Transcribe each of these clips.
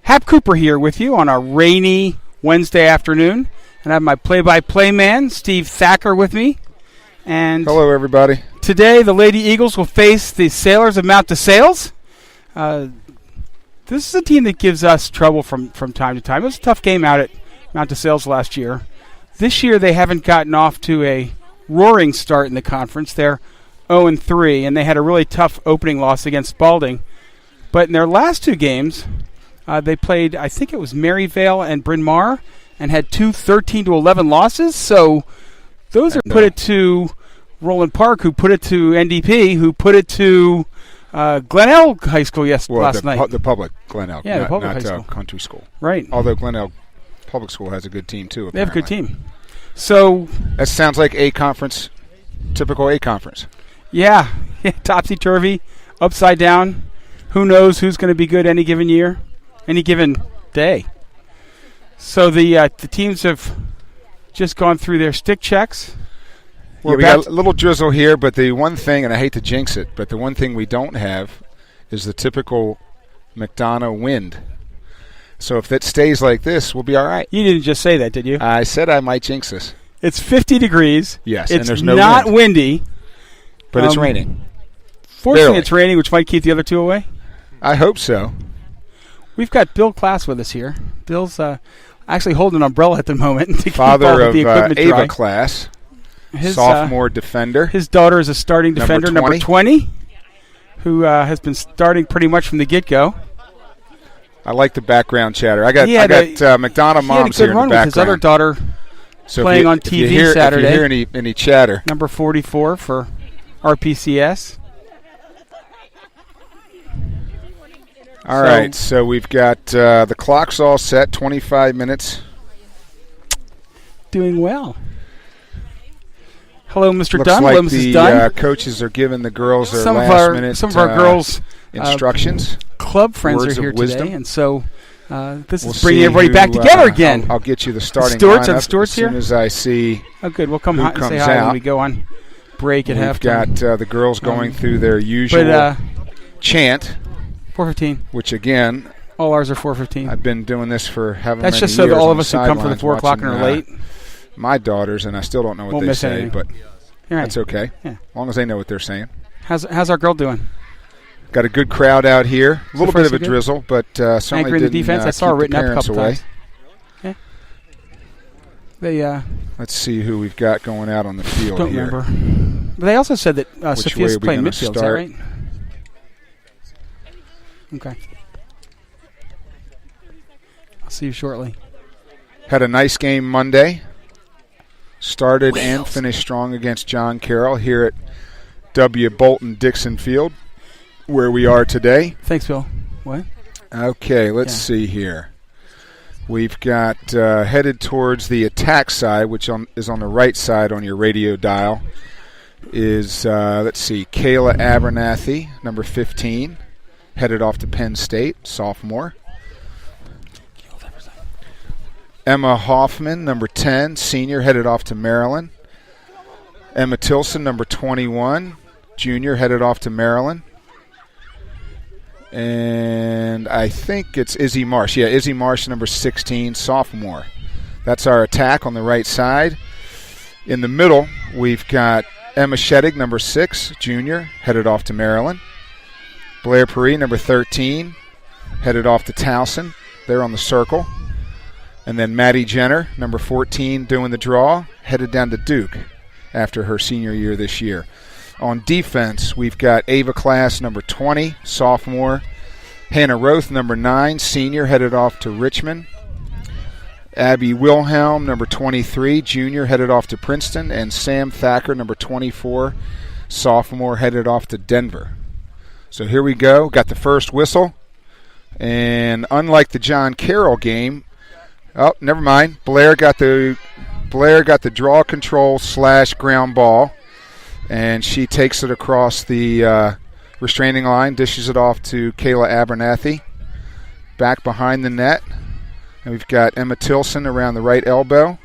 Hap Cooper here with you on a rainy Wednesday afternoon. And I have my play-by-play man, Steve Thacker, with me. And hello, everybody. Today, the Lady Eagles will face the Sailors of Mount DeSales. This is a team that gives us trouble from time to time. It was a tough game out at Mount DeSales last year. This year, they haven't gotten off to a roaring start in the conference. They're 0-3, and they had a really tough opening loss against Spalding. But in their last two games, they played, I think it was Maryvale and Bryn Mawr, and had two 13-11 losses. So those are put it to Roland Park, who put it to NDP, who put it to Glenelg High School last night. The public Glenelg, yeah, the public not high school. Country School. Right. Although Glenelg Public School has a good team, too, apparently. They have a good team. So that sounds like a conference, typical A conference. Yeah, topsy-turvy, upside down. Who knows who's going to be good any given year, any given day. So the teams have just gone through their stick checks. We got a little drizzle here, but the one thing, and I hate to jinx it, but the one thing we don't have is the typical McDonough wind. So if it stays like this, we'll be all right. You didn't just say that, did you? I said I might jinx this. It's 50 degrees. Yes, it's and there's no not wind. Windy. But it's raining. Fortunately, Barely. It's raining, which might keep the other two away. I hope so. We've got Bill Class with us here. Bill's actually holding an umbrella at the moment to Father keep all of the equipment Ava dry. Class, sophomore defender. His daughter is a starting defender, number 20, who has been starting pretty much from the get-go. I like the background chatter. I got McDonough moms here in the background. He had a good run with his other daughter playing on TV Saturday. If you hear any chatter. Number 44 for RPCS. All right, so we've got the clock's all set, 25 minutes. Doing well. Hello, Mr. Looks Dunn. like Hello, Mrs. Dunn. Coaches are giving the girls their some last-minute of our girls' instructions. Club friends Words are here of wisdom. today, and so this we'll is bringing everybody back together again. I'll get you the starting Stewarts, lineup are the Stewarts as soon as I see. Oh, good. We'll come who say comes hi out. when we go on break at halftime. We've got the girls going through their usual chant. 4:15. Which, again, all ours are 4:15. I've been doing this for That's many just so years that all of us who come for the 4 o'clock and are late. My daughters, and I still don't know what they say, anything. but right. That's okay. Yeah. As long as they know what they're saying. How's our girl doing? Got a good crowd out here. A little bit of a drizzle, but certainly anchoring didn't the defense. I saw her written up a couple away. times. Yeah. Let's see who we've got going out on the field Don't here. remember. But they also said that Sophia's playing midfield. Is that right? Okay. I'll see you shortly. Had a nice game Monday. Started and finished strong against John Carroll here at W. Bolton Dixon Field, where we are today. Thanks, Bill. What? Okay, let's see here. We've got headed towards the attack side, which is on the right side on your radio dial, is, let's see, Kayla Abernathy, number 15, headed off to Penn State, sophomore. Emma Hoffman, number 10, senior, headed off to Maryland. Emma Tilson, number 21, junior, headed off to Maryland. And I think it's Izzy Marsh. Yeah, Izzy Marsh, number 16, sophomore. That's our attack on the right side. In the middle, we've got Emma Sheddig, number 6, junior, headed off to Maryland. Blair Perry, number 13, headed off to Towson. They're on the circle. And then Maddie Jenner, number 14, doing the draw, headed down to Duke after her senior year this year. On defense, we've got Ava Class, number 20, sophomore. Hannah Roth, number 9, senior, headed off to Richmond. Abby Wilhelm, number 23, junior, headed off to Princeton. And Sam Thacker, number 24, sophomore, headed off to Denver. So here we go. Got the first whistle. And unlike the John Carroll game, oh, never mind. Blair got the draw control / ground ball, and she takes it across the restraining line, dishes it off to Kayla Abernathy. Back behind the net, and we've got Emma Tilson around the right elbow.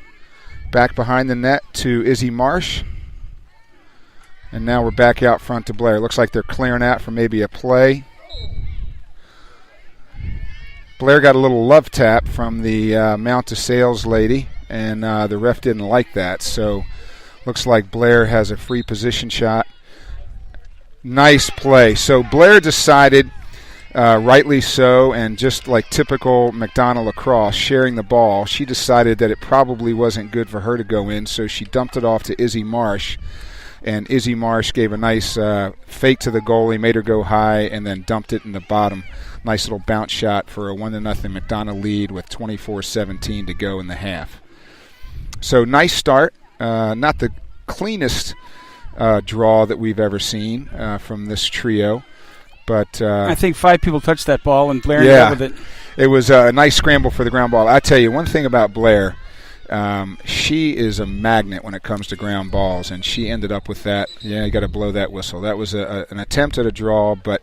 Back behind the net to Izzy Marsh. And now we're back out front to Blair. Looks like they're clearing out for maybe a play. Blair got a little love tap from the Mount to Sales lady, and the ref didn't like that. So looks like Blair has a free position shot. Nice play. So Blair decided, rightly so, and just like typical McDonald lacrosse, sharing the ball, she decided that it probably wasn't good for her to go in, so she dumped it off to Izzy Marsh. And Izzy Marsh gave a nice fake to the goalie, made her go high, and then dumped it in the bottom. Nice little bounce shot for a 1-0 McDonald lead with 24-17 to go in the half. So nice start. Not the cleanest draw that we've ever seen from this trio. But I think 5 people touched that ball, and Blair ended up with it. It was a nice scramble for the ground ball. I tell you, one thing about Blair, she is a magnet when it comes to ground balls, and she ended up with that. Yeah, you got to blow that whistle. That was an attempt at a draw, but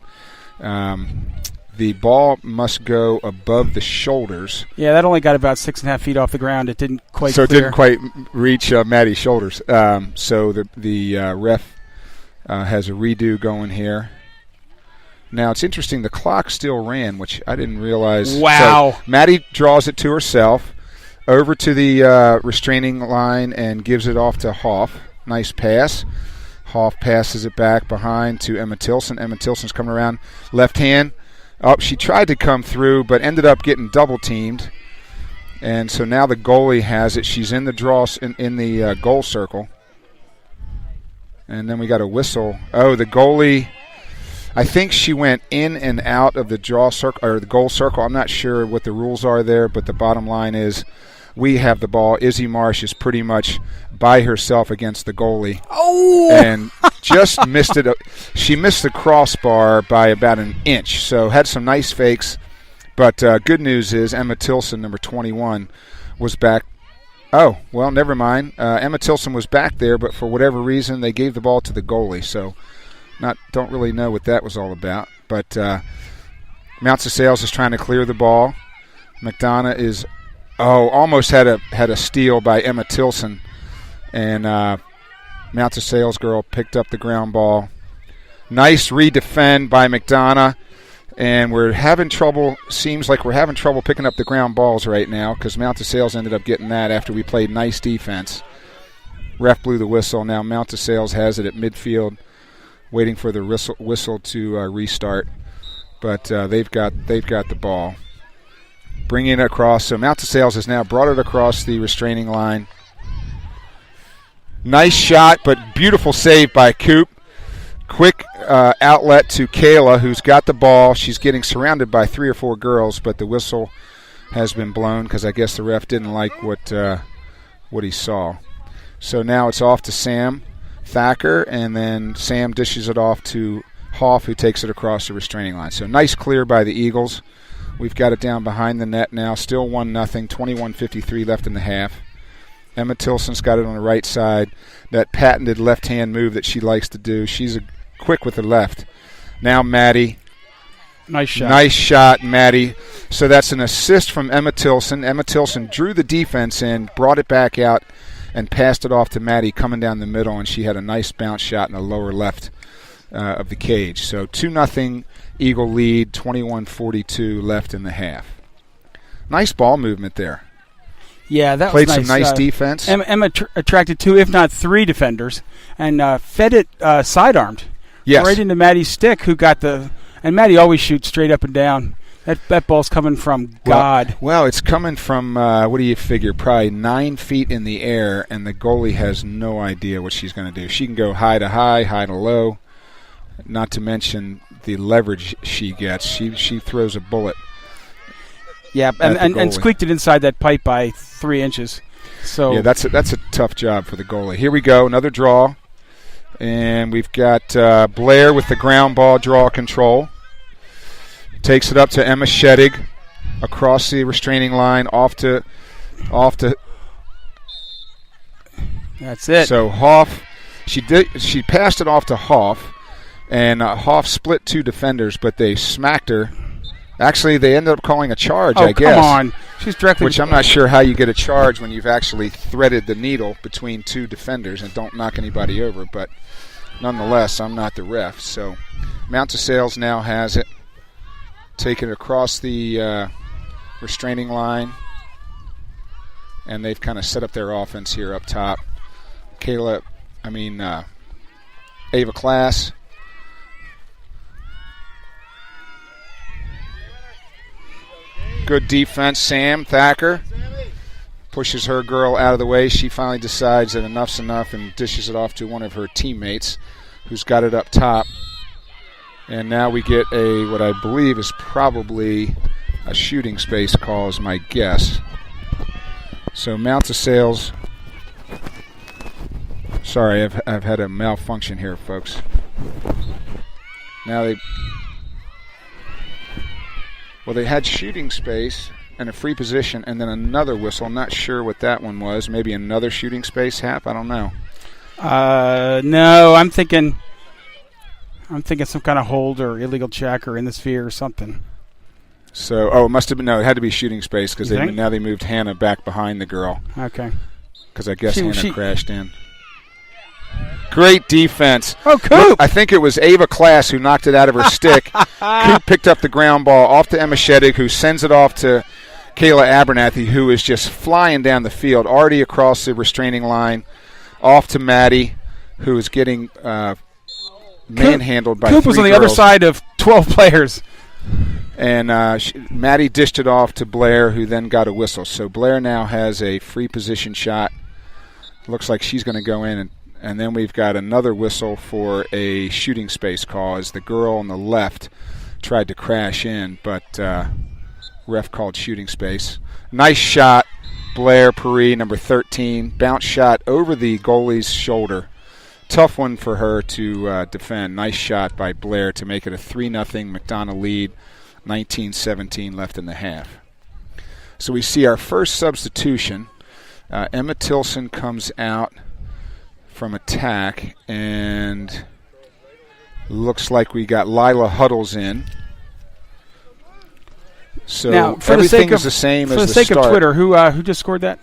the ball must go above the shoulders. Yeah, that only got about 6.5 feet off the ground. It didn't quite So clear. it didn't quite reach Maddie's shoulders. So the ref has a redo going here. Now, it's interesting, the clock still ran, which I didn't realize. Wow. So Maddie draws it to herself, over to the restraining line, and gives it off to Hoff. Nice pass. Hoff passes it back behind to Emma Tilson. Emma Tilson's coming around. Left hand. Oh, she tried to come through, but ended up getting double-teamed. And so now the goalie has it. She's in the draw in the goal circle. And then we got a whistle. Oh, the goalie, I think she went in and out of the draw circle or the goal circle. I'm not sure what the rules are there, but the bottom line is we have the ball. Izzy Marsh is pretty much by herself against the goalie. Oh! And just missed it. She missed the crossbar by about an inch, so had some nice fakes. But good news is Emma Tilson, number 21, was back. Oh, well, never mind. Emma Tilson was back there, but for whatever reason, they gave the ball to the goalie. So don't really know what that was all about. But Mount to Sales is trying to clear the ball. McDonough is, almost had a steal by Emma Tilson. And Mount to Sales girl picked up the ground ball. Nice redefend by McDonough. And we're having trouble, seems like we're having trouble picking up the ground balls right now because Mount to Sales ended up getting that after we played nice defense. Ref blew the whistle. Now Mount to Sales has it at midfield, waiting for the whistle to restart. But they've got the ball. Bringing it across. So Mount to Sales has now brought it across the restraining line. Nice shot, but beautiful save by Coop. Quick outlet to Kayla, who's got the ball. She's getting surrounded by 3 or 4 girls, but the whistle has been blown because I guess the ref didn't like what he saw. So now it's off to Sam Thacker, and then Sam dishes it off to Hoff, who takes it across the restraining line. So nice clear by the Eagles. We've got it down behind the net now. Still 1-0, 21:53 left in the half. Emma Tilson's got it on the right side. That patented left-hand move that she likes to do. She's quick with the left. Now Maddie. Nice shot. Nice shot, Maddie. So that's an assist from Emma Tilson. Emma Tilson drew the defense in, brought it back out, and passed it off to Maddie coming down the middle, and she had a nice bounce shot in the lower left of the cage. So 2-0 Eagle lead, 21:42 left in the half. Nice ball movement there. Yeah, that Played was nice. Some nice defense. Emma attracted 2, if not 3 defenders, and fed it sidearmed. Yes. Right into Maddie's stick, who got the... And Maddie always shoots straight up and down. That ball's coming from God. Well, it's coming from, what do you figure, probably 9 feet in the air, and the goalie has no idea what she's going to do. She can go high to high, high to low, not to mention the leverage she gets. She throws a bullet. Yeah, and squeaked it inside that pipe by 3 inches. So yeah, that's a tough job for the goalie. Here we go, another draw. And we've got Blair with the ground ball draw control. Takes it up to Emma Shedig across the restraining line, off to. That's it. So Hoff, she passed it off to Hoff, and Hoff split 2 defenders, but they smacked her. Actually, they ended up calling a charge, I guess. Oh, come on. She's directly... Which I'm not sure how you get a charge when you've actually threaded the needle between 2 defenders and don't knock anybody over. But nonetheless, I'm not the ref. So Mount to Sales now has it. Taken across the restraining line. And they've kind of set up their offense here up top. Ava Class. Good defense, Sam Thacker. Pushes her girl out of the way. She finally decides that enough's enough and dishes it off to one of her teammates who's got it up top. And now we get what I believe is probably a shooting space call is my guess. So Mount of Sales. Sorry, I've had a malfunction here, folks. Now they had shooting space and a free position and then another whistle. I'm not sure what that one was. Maybe another shooting space, Hap? I don't know. No, I'm thinking some kind of hold or illegal check or in the sphere or something. So, it must have been, no, it had to be shooting space because now they moved Hannah back behind the girl. Okay. Because I guess Hannah crashed in. Great defense. Oh, Coop! I think it was Ava Class who knocked it out of her stick. Coop picked up the ground ball off to Emma Sheddig, who sends it off to Kayla Abernathy, who is just flying down the field, already across the restraining line, off to Maddie, who is getting manhandled by Coop three was on the girls. other side of 12 players. And Maddie dished it off to Blair, who then got a whistle. So Blair now has a free position shot. Looks like she's going to go in, and then we've got another whistle for a shooting space call as the girl on the left tried to crash in, but ref called shooting space. Nice shot, Blair Paris, number 13. Bounce shot over the goalie's shoulder. Tough one for her to defend. Nice shot by Blair to make it a 3-0 McDonough lead. 19-17 left in the half. So we see our first substitution. Emma Tilson comes out from attack, and looks like we got Lila Huddles in. So now, for everything the is the same as the start. For the sake of Twitter, who just scored that?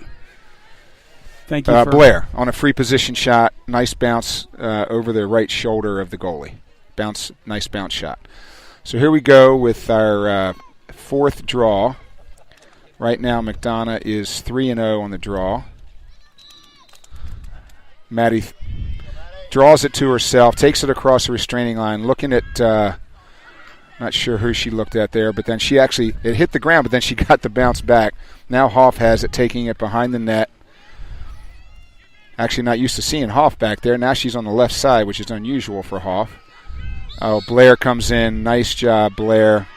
Thank you. Blair on a free position shot. Nice bounce over the right shoulder of the goalie. Nice bounce shot. So here we go with our fourth draw. Right now, McDonough is 3-0 on the draw. Maddie draws it to herself, takes it across the restraining line, looking at, not sure who she looked at there, but then it hit the ground, but then she got the bounce back. Now Hoff has it, taking it behind the net. Actually not used to seeing Hoff back there. Now she's on the left side, which is unusual for Hoff. Oh, Blair comes in. Nice job, Blair.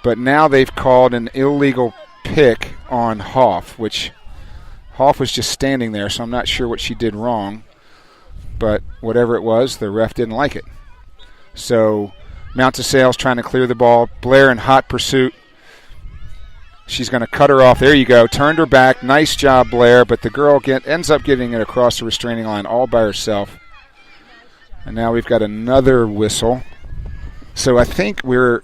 But now they've called an illegal pick on Hoff, which Hoff was just standing there, so I'm not sure what she did wrong. But whatever it was, the ref didn't like it. So Mount of Sales trying to clear the ball. Blair in hot pursuit. She's going to cut her off. There you go. Turned her back. Nice job, Blair. But the girl ends up getting it across the restraining line all by herself. And now we've got another whistle. So I think we're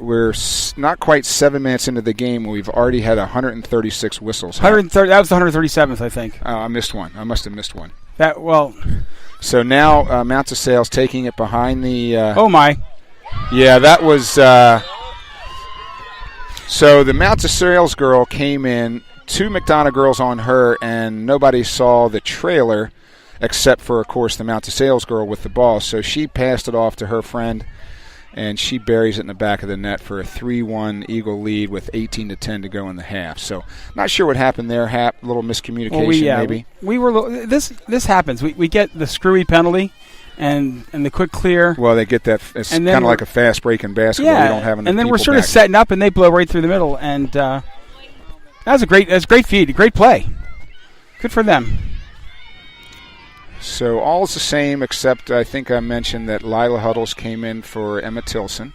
not quite 7 minutes into the game. We've already had 136 whistles. 130. That was the 137th, I think. I missed one. I must have missed one. So now Mount of Sales taking it behind the. Oh my. Yeah, that was. So the Mount of Sales girl came in, 2 McDonough girls on her, and nobody saw the trailer except for, of course, the Mount of Sales girl with the ball. So she passed it off to her friend, and she buries it in the back of the net for a 3-1 Eagle lead with 18-10 to go in the half. So not sure what happened there, Hap. A little miscommunication maybe. This happens. We get the screwy penalty and the quick clear. Well, they get that. It's kind of like a fast break in basketball. Yeah, we don't have enough and then people we're sort back. of setting up, and they blow right through the middle. And that was a great feed, a great play. Good for them. So all is the same, except I think I mentioned that Lila Huddles came in for Emma Tilson.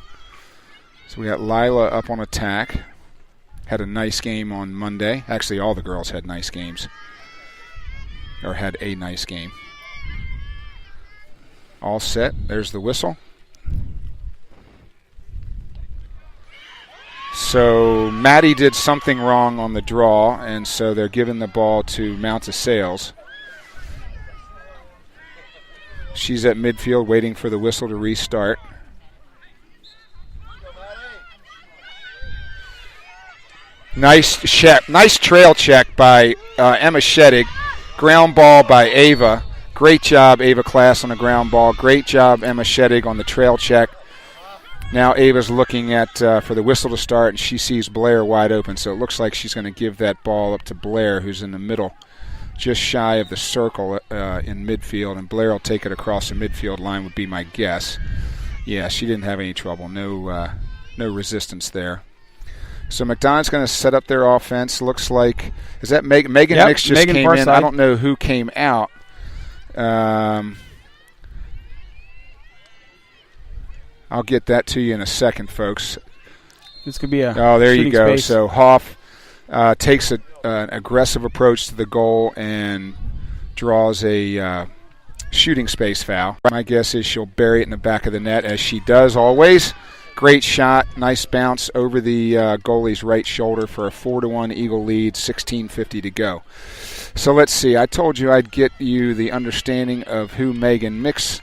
So we got Lila up on attack. Had a nice game on Monday. Actually, all the girls had nice games. Or had a nice game. All set. There's the whistle. So Maddie did something wrong on the draw, and so they're giving the ball to Mount of Sales. She's at midfield waiting for the whistle to restart. Nice trail check by Emma Sheddig. Ground ball by Ava. Great job, Ava Class, on the ground ball. Great job, Emma Sheddig, on the trail check. Now Ava's looking at for the whistle to start, and she sees Blair wide open. So it looks like she's going to give that ball up to Blair, who's in the middle, just shy of the circle in midfield. And Blair will take it across the midfield line, would be my guess. Yeah, she didn't have any trouble. No resistance there. So McDonough's going to set up their offense. Looks like, is that Megan Mix just Megan came Farside. in? I don't know who came out. I'll get that to you in a second, folks. This could be a there you go. space. So Hoff takes an aggressive approach to the goal and draws a shooting space foul. My guess is she'll bury it in the back of the net, as she does always. Great shot, nice bounce over the goalie's right shoulder for a 4-1 Eagle lead, 16:50 to go. So let's see. I told you I'd get you the understanding of who Megan Mix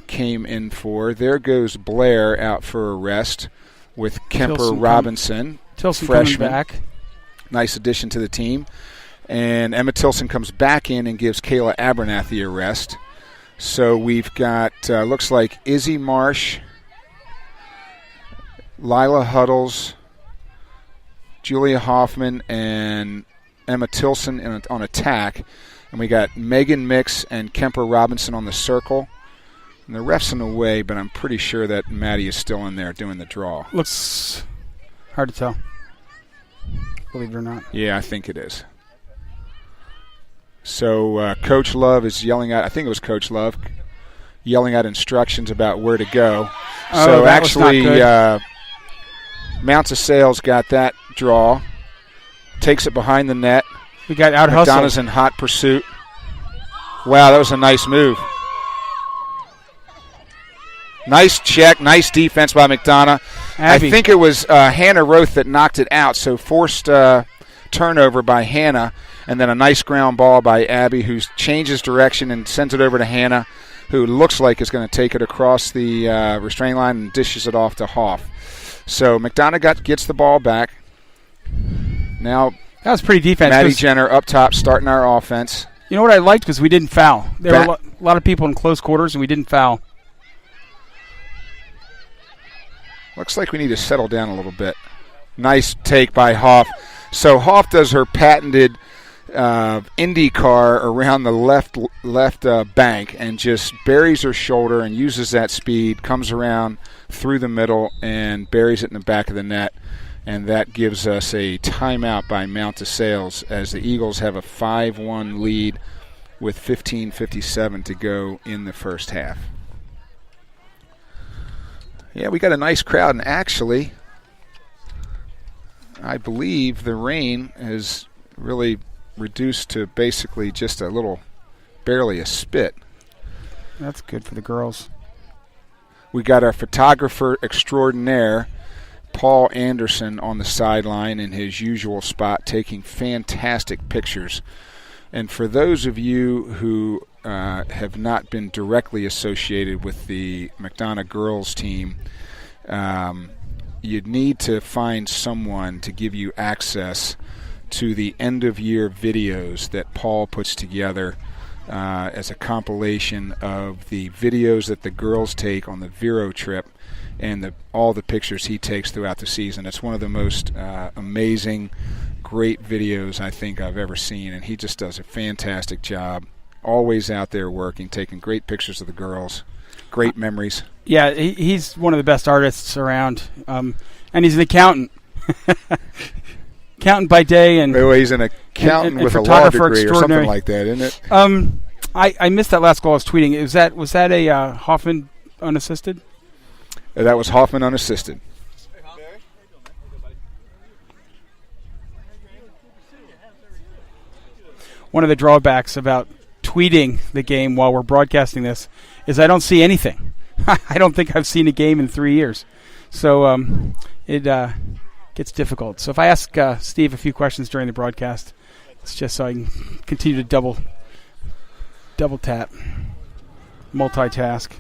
came in for. There goes Blair out for a rest with Kemper Robinson, Tilson freshman. coming back. Nice addition to the team. And Emma Tilson comes back in and gives Kayla Abernathy a rest. So we've got, looks like Izzy Marsh, Lila Huddles, Julia Hoffman, and Emma Tilson on attack. And we got Megan Mix and Kemper Robinson on the circle. And the ref's in the way, but I'm pretty sure that Maddie is still in there doing the draw. Looks hard to tell, believe it or not. Yeah, I think it is. So Coach Love is yelling out, I think it was Coach Love, yelling out instructions about where to go. So that actually, was not good. Mounts of Sales got that draw, takes it behind the net. We got out hustled. McDonough's in hot pursuit. Wow, that was a nice move. Nice check, nice defense by McDonough. Abby. I think it was Hannah Roth that knocked it out, so forced turnover by Hannah, and then a nice ground ball by Abby, who changes direction and sends it over to Hannah, who looks like is going to take it across the restraining line and dishes it off to Hoff. So McDonough gets the ball back. Now That was pretty defense. Maddie Jenner up top starting our offense. You know what I liked was we didn't foul. There were a lot of people in close quarters, and we didn't foul. Looks like we need to settle down a little bit. Nice take by Hoff. So Hoff does her patented IndyCar around the left bank and just buries her shoulder and uses that speed, comes around through the middle and buries it in the back of the net. And that gives us a timeout by Mount of Sales as the Eagles have a 5-1 lead with 15:57 to go in the first half. Yeah, we got a nice crowd, and actually, I believe the rain has really reduced to basically just a little, barely a spit. That's good for the girls. We got our photographer extraordinaire, Paul Anderson, on the sideline in his usual spot, taking fantastic pictures. And for those of you who have not been directly associated with the McDonough girls team, you'd need to find someone to give you access to the end-of-year videos that Paul puts together as a compilation of the videos that the girls take on the Vero trip and all the pictures he takes throughout the season. It's one of the most amazing, great videos I think I've ever seen, and he just does a fantastic job. Always out there working, taking great pictures of the girls. Great memories. Yeah, he's one of the best artists around, and he's an accountant. Accountant by day, and he's an accountant and with a law degree or something extraordinary. like that, isn't it? I missed that last goal I was tweeting. Was that a Hoffman unassisted? That was Hoffman unassisted. One of the drawbacks about tweeting the game while we're broadcasting this is I don't see anything. I don't think I've seen a game in 3 years. So it gets difficult. So if I ask Steve a few questions during the broadcast, it's just so I can continue to double tap, multitask.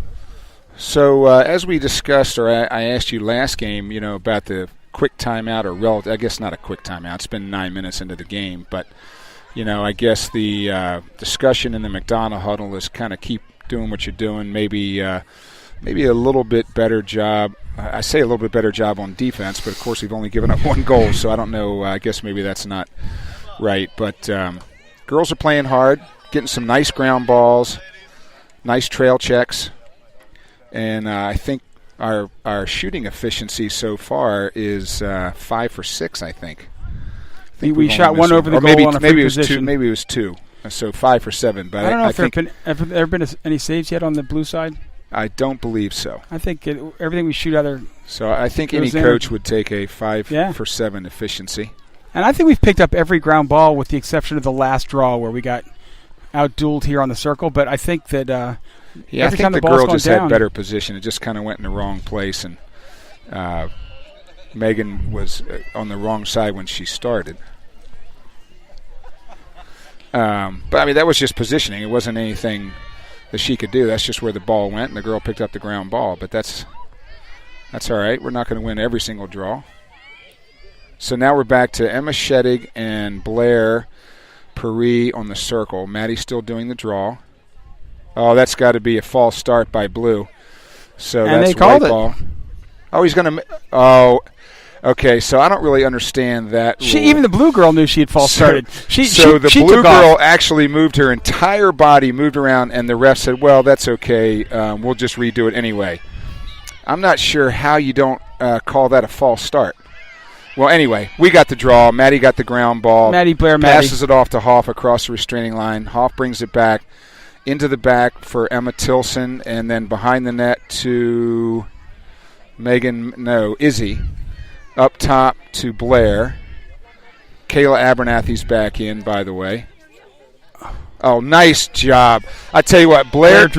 So as we discussed, or I asked you last game, about the quick timeout, or I guess not a quick timeout. It's been 9 minutes into the game, but I guess the discussion in the McDonough huddle is kind of keep doing what you're doing. Maybe a little bit better job. I say a little bit better job on defense, but of course we've only given up 1 goal, so I don't know. I guess maybe that's not right. But girls are playing hard, getting some nice ground balls, nice trail checks, and I think our shooting efficiency so far is 5 for 6. I think we shot one over the goal on a free position. Maybe it was 2. So 5 for 7. But I don't know if there have been any saves yet on the blue side. I don't believe so. I think everything we shoot out there. So I think any coach would take a 5 for 7 efficiency. And I think we've picked up every ground ball with the exception of the last draw where we got out-dueled here on the circle. But I think that I think the girl just had better position. It just kind of went in the wrong place, and Megan was on the wrong side when she started. But, I mean, that was just positioning. It wasn't anything that she could do. That's just where the ball went, and the girl picked up the ground ball. But that's all right. We're not going to win every single draw. So now we're back to Emma Shedig and Blair Paris on the circle. Maddie's still doing the draw. Oh, that's got to be a false start by Blue. So and that's they called white it. Ball. Oh, he's going to – oh, okay. So I don't really understand that rule. Even the blue girl knew she had false started. The blue girl actually moved her entire body, moved around, and the ref said, well, that's okay. We'll just redo it anyway. I'm not sure how you don't call that a false start. Well, anyway, we got the draw. Maddie got the ground ball. Blair passes it off to Hoff across the restraining line. Hoff brings it back into the back for Emma Tilson, and then behind the net to Izzy. Up top to Blair. Kayla Abernathy's back in, by the way. Oh, nice job. I tell you what, Blair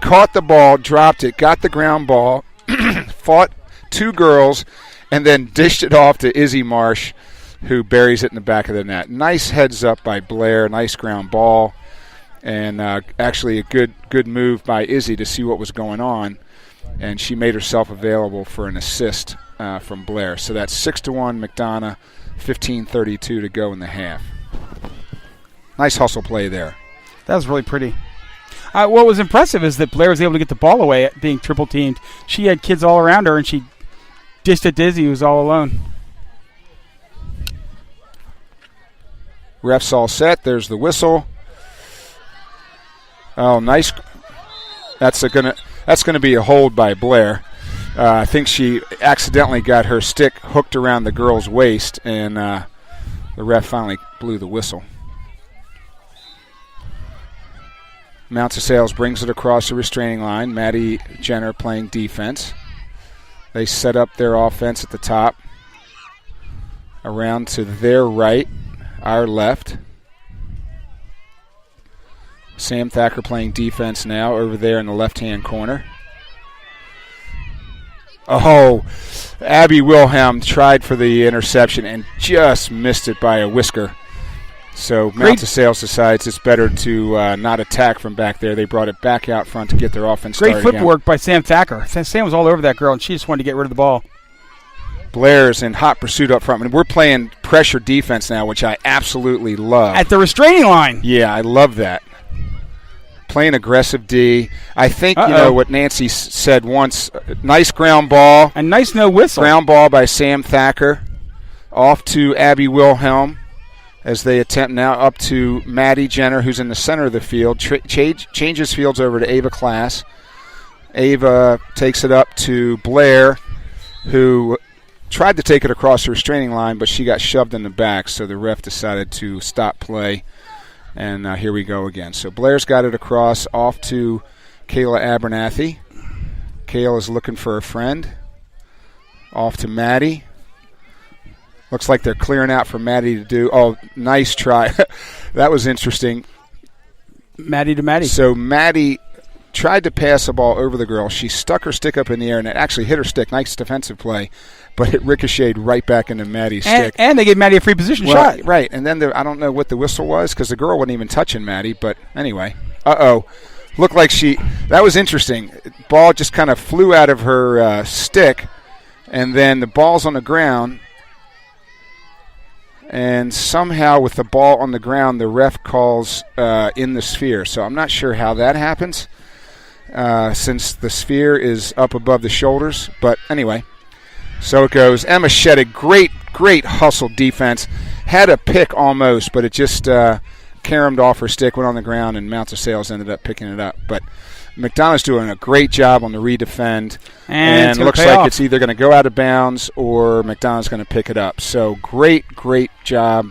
caught the ball, dropped it, got the ground ball, fought 2 girls, and then dished it off to Izzy Marsh, who buries it in the back of the net. Nice heads up by Blair, nice ground ball, and actually a good move by Izzy to see what was going on, and she made herself available for an assist from Blair. So that's 6-1 McDonough, 15:32 to go in the half. Nice hustle play there. That was really pretty. What was impressive is that Blair was able to get the ball away at being triple teamed. She had kids all around her, and she dished it to Izzy, who was all alone. Ref's all set. There's the whistle. Oh, nice. That's gonna be a hold by Blair. I think she accidentally got her stick hooked around the girl's waist, and the ref finally blew the whistle. Mounts of Sales brings it across the restraining line. Maddie Jenner playing defense. They set up their offense at the top. Around to their right, our left. Sam Thacker playing defense now over there in the left-hand corner. Oh, Abby Wilhelm tried for the interception and just missed it by a whisker. So Mounts of Sales decides it's better to not attack from back there. They brought it back out front to get their offense started. Great footwork by Sam Thacker. Sam was all over that girl, and she just wanted to get rid of the ball. Blair's in hot pursuit up front. I mean, we're playing pressure defense now, which I absolutely love. At the restraining line. Yeah, I love that. Playing aggressive D. I think, what Nancy said once, nice ground ball. And nice no whistle. Ground ball by Sam Thacker. Off to Abby Wilhelm as they attempt now up to Maddie Jenner, who's in the center of the field. Changes fields over to Ava Class. Ava takes it up to Blair, who tried to take it across the restraining line, but she got shoved in the back, so the ref decided to stop play. And here we go again. So Blair's got it across off to Kayla Abernathy. Kayla is looking for a friend. Off to Maddie. Looks like they're clearing out for Maddie to do. Oh, nice try. That was interesting. Maddie to Maddie. So Maddie tried to pass the ball over the girl. She stuck her stick up in the air, and it actually hit her stick. Nice defensive play. But it ricocheted right back into Maddie's stick. And they gave Maddie a free position shot. Right. And then I don't know what the whistle was because the girl wasn't even touching Maddie. But anyway. Looked like that was interesting. Ball just kind of flew out of her stick And then the ball's on the ground. And somehow with the ball on the ground, the ref calls in the sphere. So I'm not sure how that happens since the sphere is up above the shoulders. But anyway, so it goes. Emma Sheddig, great hustle defense. Had a pick almost, but it just caromed off her stick, went on the ground, and Mount of Sales ended up picking it up. But McDonough's doing a great job on the redefend, and it looks like it's either going to go out of bounds or McDonough's going to pick it up. So great job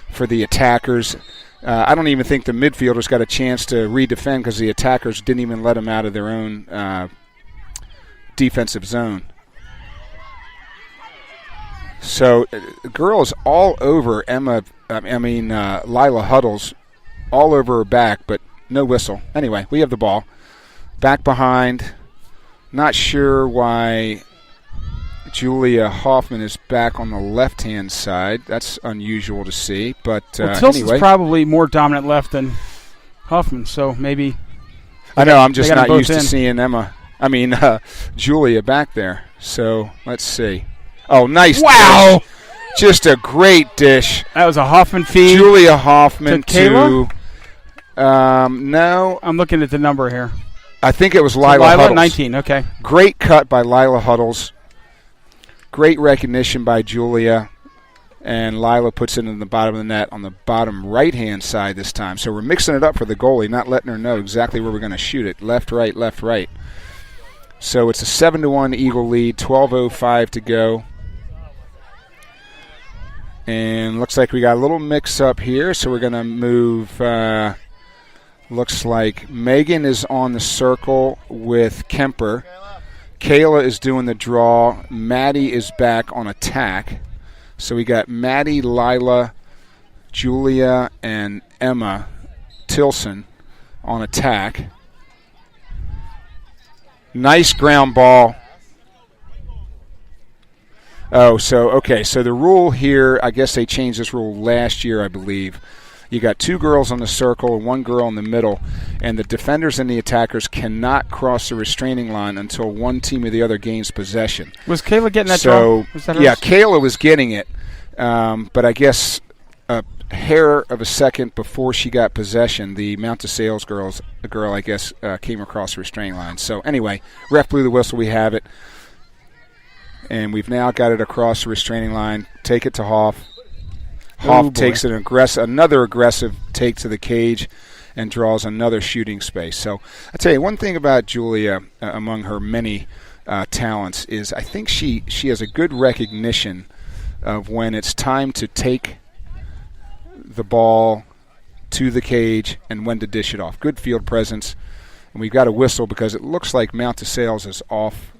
for the attackers. I don't even think the midfielders got a chance to redefend because the attackers didn't even let them out of their own defensive zone. So girls all over Lila Huddles, all over her back, but no whistle. Anyway, we have the ball. Back behind. Not sure why Julia Hoffman is back on the left-hand side. That's unusual to see. But Tilson's anyway. probably more dominant left than Hoffman, so maybe. I know, I'm just not used to seeing Julia back there. So let's see. Oh, nice. Wow. Dish. Just a great dish. That was a Hoffman feed. Julia Hoffman to Kayla? No. I'm looking at the number here. I think it was Lila Huddles. 19, okay. Great cut by Lila Huddles. Great recognition by Julia. And Lila puts it in the bottom of the net on the bottom right-hand side this time. So we're mixing it up for the goalie, not letting her know exactly where we're going to shoot it. Left, right, left, right. So it's a 7-1 Eagle lead, 12:05 to go. And looks like we got a little mix-up here, so we're going to move... looks like Megan is on the circle with Kemper. Kayla is doing the draw. Maddie is back on attack. So we got Maddie, Lila, Julia, and Emma Tilson on attack. Nice ground ball. Oh, so the rule here, I guess they changed this rule last year, I believe. You got two girls on the circle and one girl in the middle, and the defenders and the attackers cannot cross the restraining line until one team or the other gains possession. Was Kayla getting that draw? Yeah, Kayla was getting it, but I guess a hair of a second before she got possession, the Mount of Sales girl, I guess, came across the restraining line. So anyway, ref blew the whistle. We have it, and we've now got it across the restraining line. Take it to Hoff. Hoff takes another aggressive take to the cage and draws another shooting space. So I tell you, one thing about Julia, among her many talents, is I think she has a good recognition of when it's time to take the ball to the cage and when to dish it off. Good field presence. And we've got a whistle because it looks like Mount of Sales is off.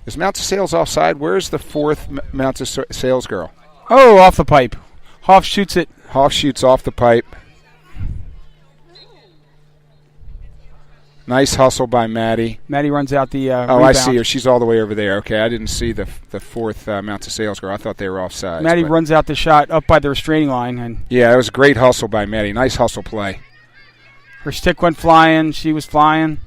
Is Mount of Sales offside? Where's the fourth Mount of Sales girl? Oh, off the pipe. Hoff shoots it. Hoff shoots off the pipe. Nice hustle by Maddie. Maddie runs out the rebound. I see her. She's all the way over there. Okay, I didn't see the fourth Mount of Sales girl. I thought they were offside. Maddie runs out the shot up by the restraining line. And yeah, it was a great hustle by Maddie. Nice hustle play. Her stick went flying. She was flying.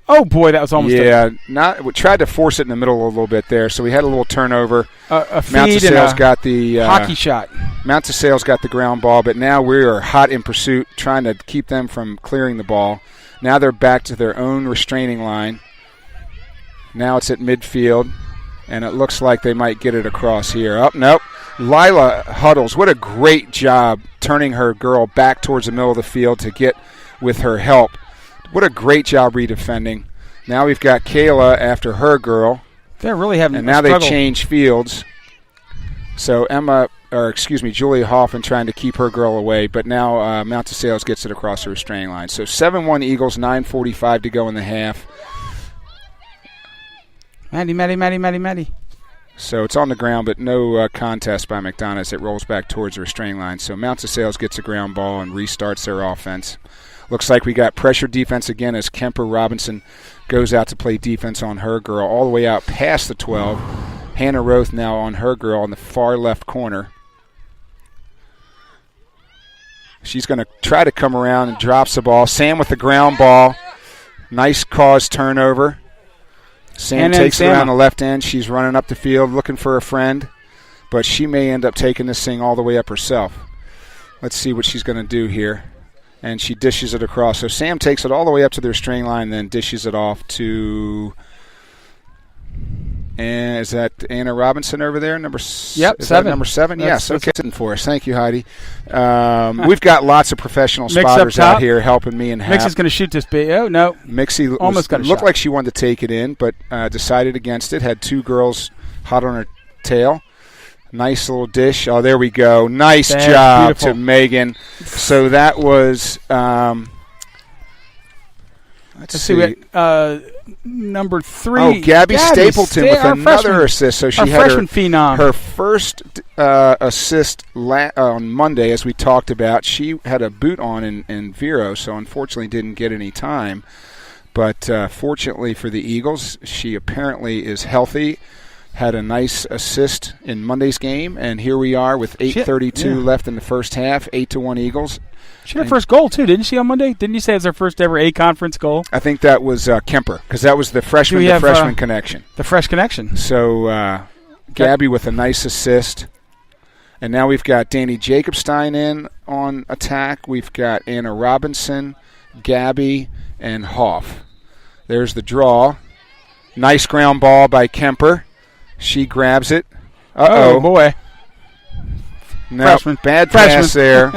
Oh, boy, that was almost we tried to force it in the middle a little bit there, so we had a little turnover. A feed Mount of Sales got the hockey shot. Mount of Sales got the ground ball, but now we are hot in pursuit, trying to keep them from clearing the ball. Now they're back to their own restraining line. Now it's at midfield, and it looks like they might get it across here. Oh, nope. Lila Huddles, what a great job turning her girl back towards the middle of the field to get with her help. What a great job redefending. Now we've got Kayla after her girl. They're really having and now they change fields. So Julia Hoffman trying to keep her girl away, but now Mount of Sales gets it across the restraining line. So 7-1 Eagles, 9:45 to go in the half. Maddie. So it's on the ground, but no contest by McDonough as it rolls back towards the restraining line. So Mount of Sales gets a ground ball and restarts their offense. Looks like we got pressure defense again as Kemper Robinson goes out to play defense on her girl all the way out past the 12. Hannah Roth now on her girl on the far left corner. She's going to try to come around and drops the ball. Sam with the ground ball. Nice cause turnover. Sam takes it around the left end. She's running up the field looking for a friend, but she may end up taking this thing all the way up herself. Let's see what she's going to do here. And she dishes it across. So Sam takes it all the way up to the restraining line, then dishes it off to... And is that Anna Robinson over there? Yep, is that 7. Number 7? That's, yes, okay. Sitting for us. Thank you, Heidi. We've got lots of professional spotters out here helping me and Hap. Mixie's going to shoot this big. Oh, no. Mixie almost got a looked shot. like she wanted to take it in, but decided against it. Had 2 girls hot on her tail. Nice little dish. Oh, there we go. Nice job beautiful. To Megan. So that was... let's see. Number 3. Oh, Gabby Stapleton with another assist. So she had her first assist on Monday, as we talked about. She had a boot on in Vero, so unfortunately didn't get any time. But fortunately for the Eagles, she apparently is healthy. Had a nice assist in Monday's game, and here we are with 8:32 left in the first half, 8-1 Eagles. She had her first goal, too, didn't she, on Monday? Didn't you say it was her first ever A-conference goal? I think that was Kemper, because that was the freshman connection. The fresh connection. So Gabby with a nice assist. And now we've got Danny Jacobstein in on attack. We've got Anna Robinson, Gabby, and Hoff. There's the draw. Nice ground ball by Kemper. She grabs it. Uh-oh. Oh, boy. No, bad pass there.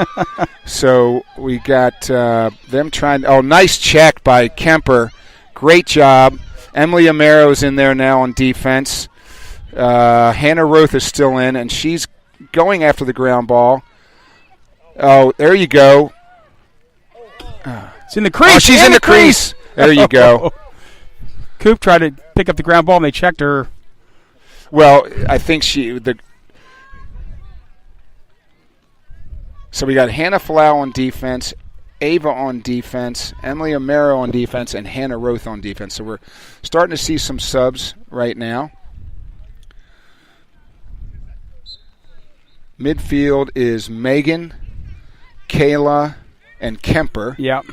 So we got them trying. Oh, nice check by Kemper. Great job. Emily Amero's in there now on defense. Hannah Roth is still in, and she's going after the ground ball. Oh, there you go. It's in the crease. Oh, she's in the crease. There you go. Coop tried to pick up the ground ball, and they checked her. Well, I think So we got Hannah Falau on defense, Ava on defense, Emily Amero on defense, and Hannah Roth on defense. So we're starting to see some subs right now. Midfield is Megan, Kayla, and Kemper. Yep.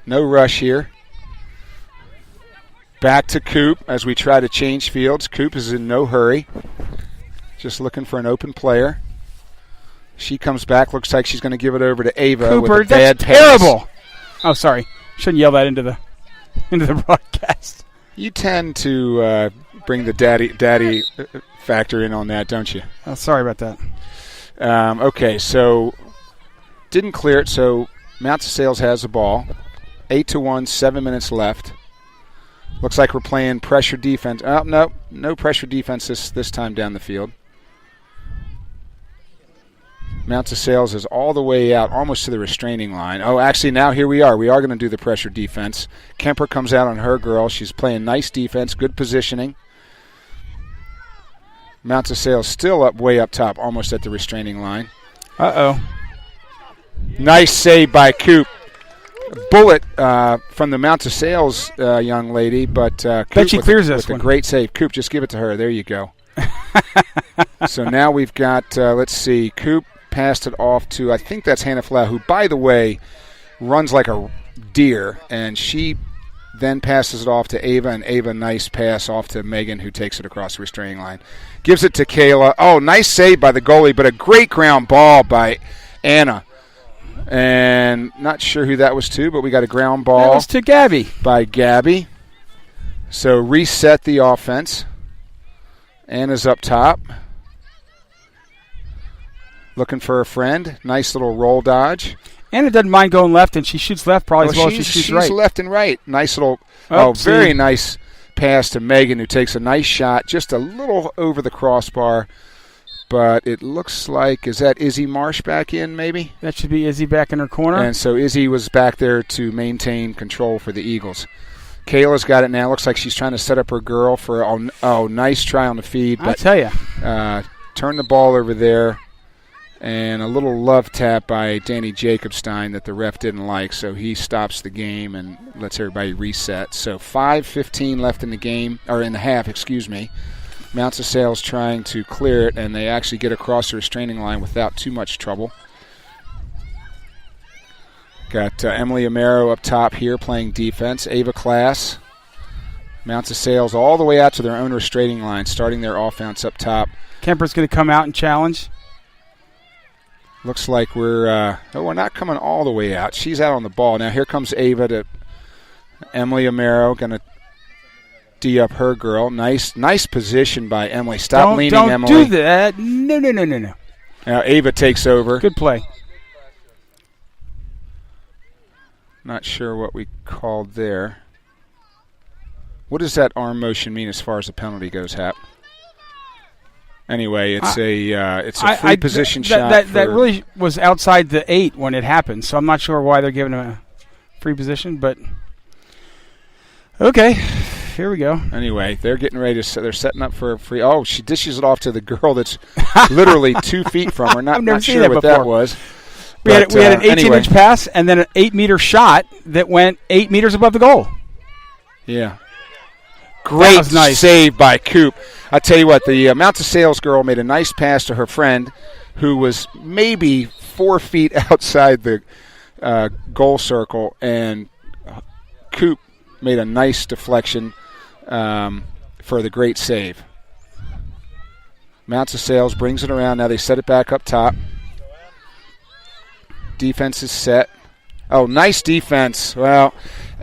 No rush here. Back to Coop as we try to change fields. Coop is in no hurry. Just looking for an open player. She comes back. Looks like she's going to give it over to Ava. Cooper, with a bad that's pass. Terrible. Oh, sorry. Shouldn't yell that into the broadcast. You tend to bring the daddy factor in on that, don't you? Oh, sorry about that. Okay, so didn't clear it. So Mount Sales has the ball. 8-1, 7 minutes left. Looks like we're playing pressure defense. Oh, no pressure defense this time down the field. Mount Sales is all the way out, almost to the restraining line. Oh, actually, now here we are. We are going to do the pressure defense. Kemper comes out on her girl. She's playing nice defense, good positioning. Mount Sales still way up top, almost at the restraining line. Uh-oh. Nice save by Coop. Bullet from the Mount Sales young lady, but Coop bet she clears this one. A great save. Coop, just give it to her. There you go. So now we've got, let's see, Coop passed it off to, I think that's Hannah Flau, who, by the way, runs like a deer, and she then passes it off to Ava, and Ava, nice pass off to Megan, who takes it across the restraining line. Gives it to Kayla. Oh, nice save by the goalie, but a great ground ball by Anna. And not sure who that was to, but we got a ground ball. That was to Gabby. By Gabby. So reset the offense. Anna's up top. Looking for a friend. Nice little roll dodge. Anna doesn't mind going left, and she shoots left probably as well as she shoots right. She's left and right. Nice little, very nice pass to Megan, who takes a nice shot, just a little over the crossbar. But it looks like, is that Izzy Marsh back in maybe? That should be Izzy back in her corner. And so Izzy was back there to maintain control for the Eagles. Kayla's got it now. Looks like she's trying to set up her girl for, nice try on the feed. I'll tell you. Turn the ball over there. And a little love tap by Danny Jacobstein that the ref didn't like, so he stops the game and lets everybody reset. So 5:15 left in the game, or in the half, excuse me. Mount Sales trying to clear it, and they actually get across the restraining line without too much trouble. Got Emily Amero up top here playing defense. Ava Class Mounts of Sales all the way out to their own restraining line, starting their offense up top. Kemper's going to come out and challenge. Looks like we're not coming all the way out. She's out on the ball. Now here comes Ava to Emily Amaro, going to D up her girl. Nice position by Emily. Stop leaning, Emily. Don't do that. No. Now Ava takes over. Good play. Not sure what we called there. What does that arm motion mean as far as the penalty goes, Hap? Anyway, it's a free position shot. That really was outside the 8 when it happened, so I'm not sure why they're giving him a free position, but okay, here we go. Anyway, they're getting ready to. They're setting up for a free. Oh, she dishes it off to the girl that's literally 2 feet from her. Not sure what that was. We had an 18-inch pass and then an 8-meter shot that went 8 meters above the goal. Yeah. Great save by Coop. I tell you what, the Mounts of Sales girl made a nice pass to her friend who was maybe 4 feet outside the goal circle, and Coop made a nice deflection for the great save. Mounts of Sales brings it around. Now they set it back up top. Defense is set. Oh, nice defense. Well,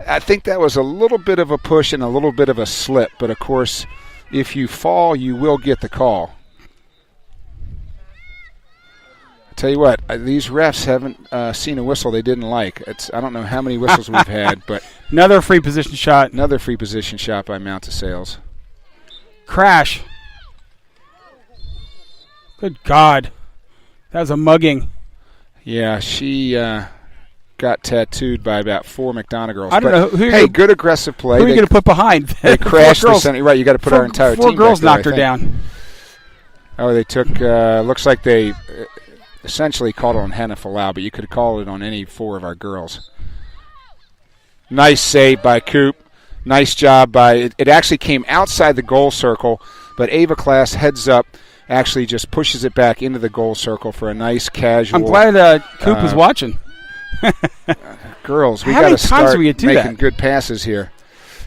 I think that was a little bit of a push and a little bit of a slip. But, of course, if you fall, you will get the call. I tell you what, these refs haven't seen a whistle they didn't like. I don't know how many whistles we've had, but another free position shot. Another free position shot by Mount of Sales. Crash. Good God. That was a mugging. Yeah, she got tattooed by about 4 McDonough girls. I don't know. Hey, good aggressive play. Who are you going to put behind? They crashed the center. Right, you got to put our entire team 4 girls back there, knocked her down. Oh, they took, looks like they essentially called it on Hannah Falau, but you could have called it on any 4 of our girls. Nice save by Coop. Nice job by, it actually came outside the goal circle, but Ava Class heads up, actually just pushes it back into the goal circle for a nice casual. I'm glad Coop is watching. Girls, we got to start making good passes here.